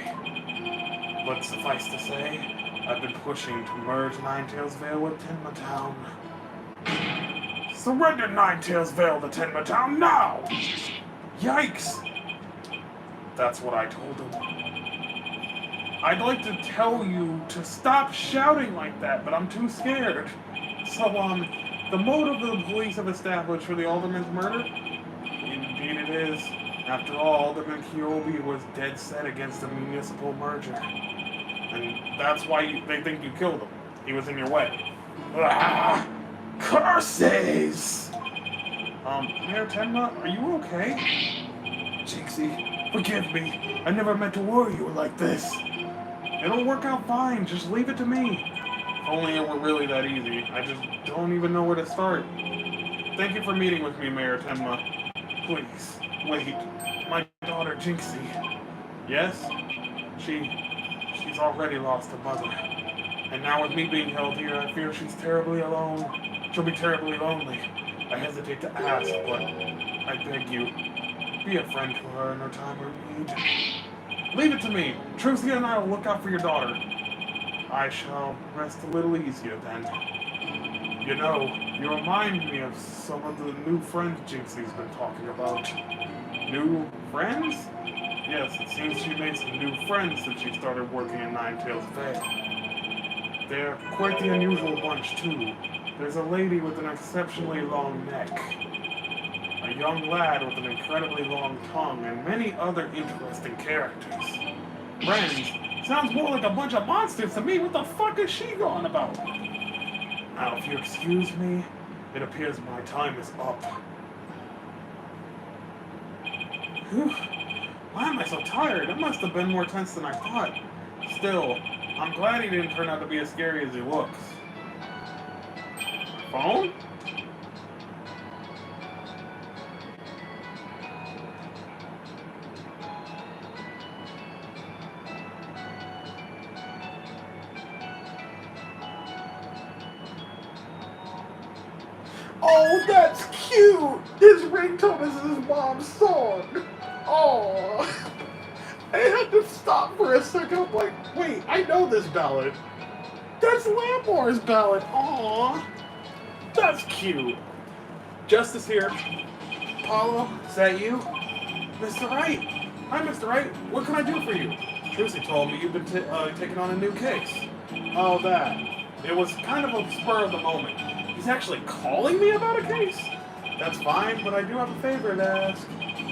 But suffice to say, I've been pushing to merge Ninetails Vale with Tenma Town. Surrender Ninetails Vale to Tenma Town now! Yikes! That's what I told him. I'd like to tell you to stop shouting like that, but I'm too scared. So, the motive the police have established for the Alderman's murder? Indeed it is. After all, Alderman Kyobi was dead set against the municipal merger. And that's why they think you killed him. He was in your way. Ah, curses! Mayor Tenma, are you okay? Jinxie, forgive me. I never meant to worry you like this. It'll work out fine. Just leave it to me. If only it were really that easy. I just don't even know where to start. Thank you for meeting with me, Mayor Tenma. Please, wait. My daughter, Jinxie. Yes? She's already lost a mother. And now with me being held here, I fear she's terribly alone. She'll be terribly lonely. I hesitate to ask, but I beg you, be a friend to her in her time of need. Leave it to me. Trucy and I will look out for your daughter. I shall rest a little easier then. You know, you remind me of some of the new friends Jinxie's been talking about. New friends? Yes, it seems she made some new friends since she started working in Ninetails Vale. They're quite the unusual bunch, too. There's a lady with an exceptionally long neck, a young lad with an incredibly long tongue, and many other interesting characters. Friends? Sounds more like a bunch of monsters to me. What the fuck is she going about? Now, if you excuse me, it appears my time is up. Whew. Why am I so tired? It must have been more tense than I thought. Still, I'm glad he didn't turn out to be as scary as he looks. Phone? Oh, that's cute! His ringtone is his mom's song! Oh, I had to stop for a second. I'm like, wait, I know this ballad. That's Lammore's ballad. Aw, that's cute. Justice here. Paulo, is that you? Mr. Wright. Hi, Mr. Wright. What can I do for you? Trucy told me you've been taking on a new case. Oh, that. It was kind of a spur of the moment. He's actually calling me about a case? That's fine, but I do have a favor to ask.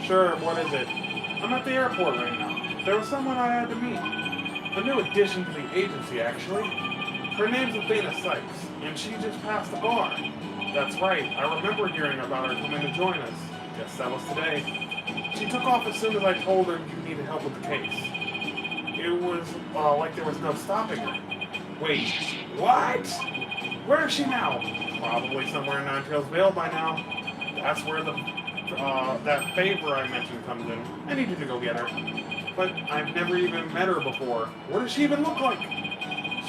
Sure, what is it? I'm at the airport right now. There was someone I had to meet. A new addition to the agency, actually. Her name's Athena Sykes, and she just passed the bar. That's right, I remember hearing about her coming to join us. Guess that was today. She took off as soon as I told her you needed help with the case. It was, like there was no stopping her. Wait, what? Where is she now? Probably somewhere in Ninetails Vale by now. That's where that favor I mentioned comes in. I needed to go get her. But I've never even met her before. What does she even look like?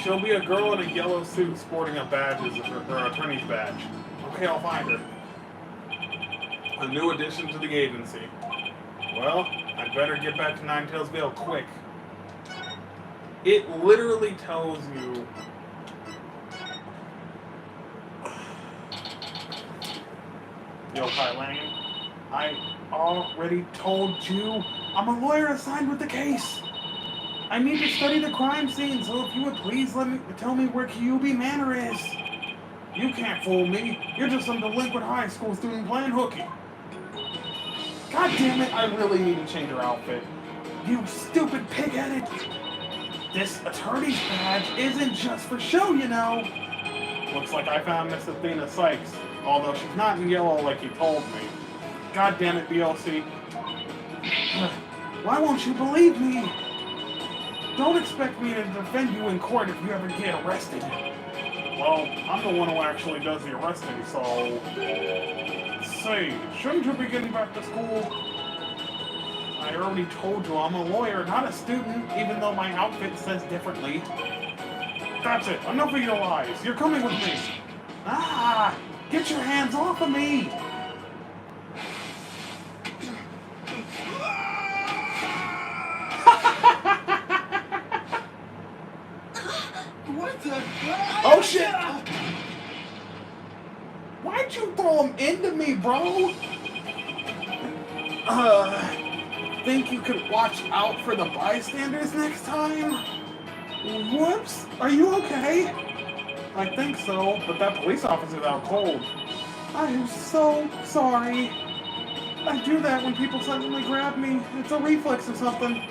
She'll be a girl in a yellow suit sporting a badge as her attorney's badge. Okay, I'll find her. A new addition to the agency. Well, I'd better get back to Ninetails Vale quick. It literally tells you... Yo, Kai Langan, I already told you I'm a lawyer assigned with the case. I need to study the crime scene, so if you would please tell me where Kyubi Manor is. You can't fool me. You're just some delinquent high school student playing hooky. God damn it, I really need to change her outfit. You stupid pig-headed. This attorney's badge isn't just for show, you know. Looks like I found Miss Athena Sykes, although she's not in yellow like you told me. God damn it, BLC. Why won't you believe me? Don't expect me to defend you in court if you ever get arrested. Well, I'm the one who actually does the arresting, so... Say, shouldn't you be getting back to school? I already told you I'm a lawyer, not a student, even though my outfit says differently. That's it. Enough of your lies. You're coming with me. Ah! Get your hands off of me! What the? Oh shit! Why'd you throw him into me, bro? Think you could watch out for the bystanders next time? Whoops! Are you okay? I think so, but that police officer's out cold. I am so sorry. I do that when people suddenly grab me. It's a reflex or something.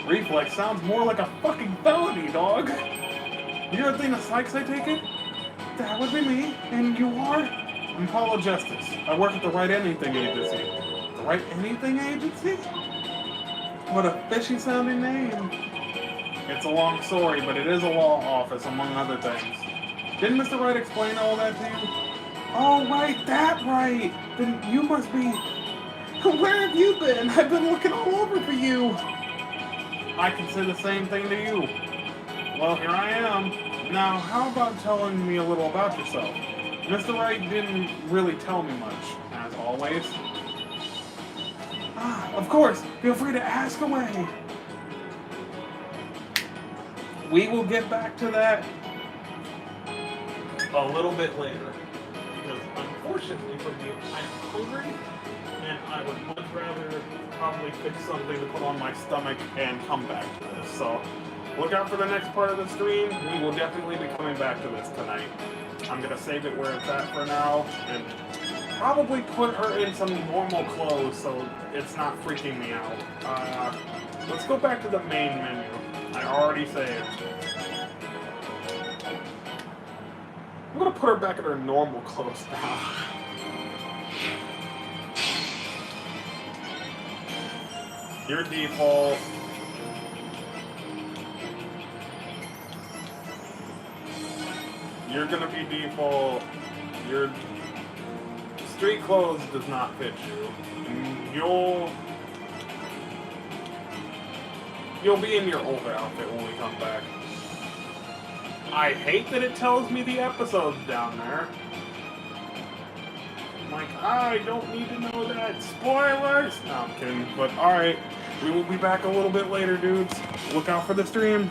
Reflex sounds more like a fucking felony, dog. You're Athena Sykes, I take it? That would be me. And you are? I'm Paulo Justice. I work at the Wright Anything Agency. The Wright Anything Agency? What a fishy-sounding name. It's a long story, but it is a law office, among other things. Didn't Mr. Wright explain all that to you? Oh, right, that right. Then you must be... Where have you been? I've been looking all over for you. I can say the same thing to you. Well, here I am. Now, how about telling me a little about yourself? Mr. Wright didn't really tell me much, as always. Ah, of course. Feel free to ask away. We will get back to that a little bit later. Because unfortunately for me, I'm hungry, and I would much rather probably fix something to put on my stomach and come back to this. So look out for the next part of the stream. We will definitely be coming back to this tonight. I'm going to save it where it's at for now, and probably put her in some normal clothes so it's not freaking me out. Let's go back to the main menu. I already saved. I'm going to put her back in her normal clothes now. Your default. You're gonna be default. Your street clothes does not fit you. And you'll be in your older outfit when we come back. I hate that it tells me the episodes down there. I'm like, I don't need to know that. Spoilers! No, I'm kidding. But alright, we will be back a little bit later, dudes. Look out for the stream.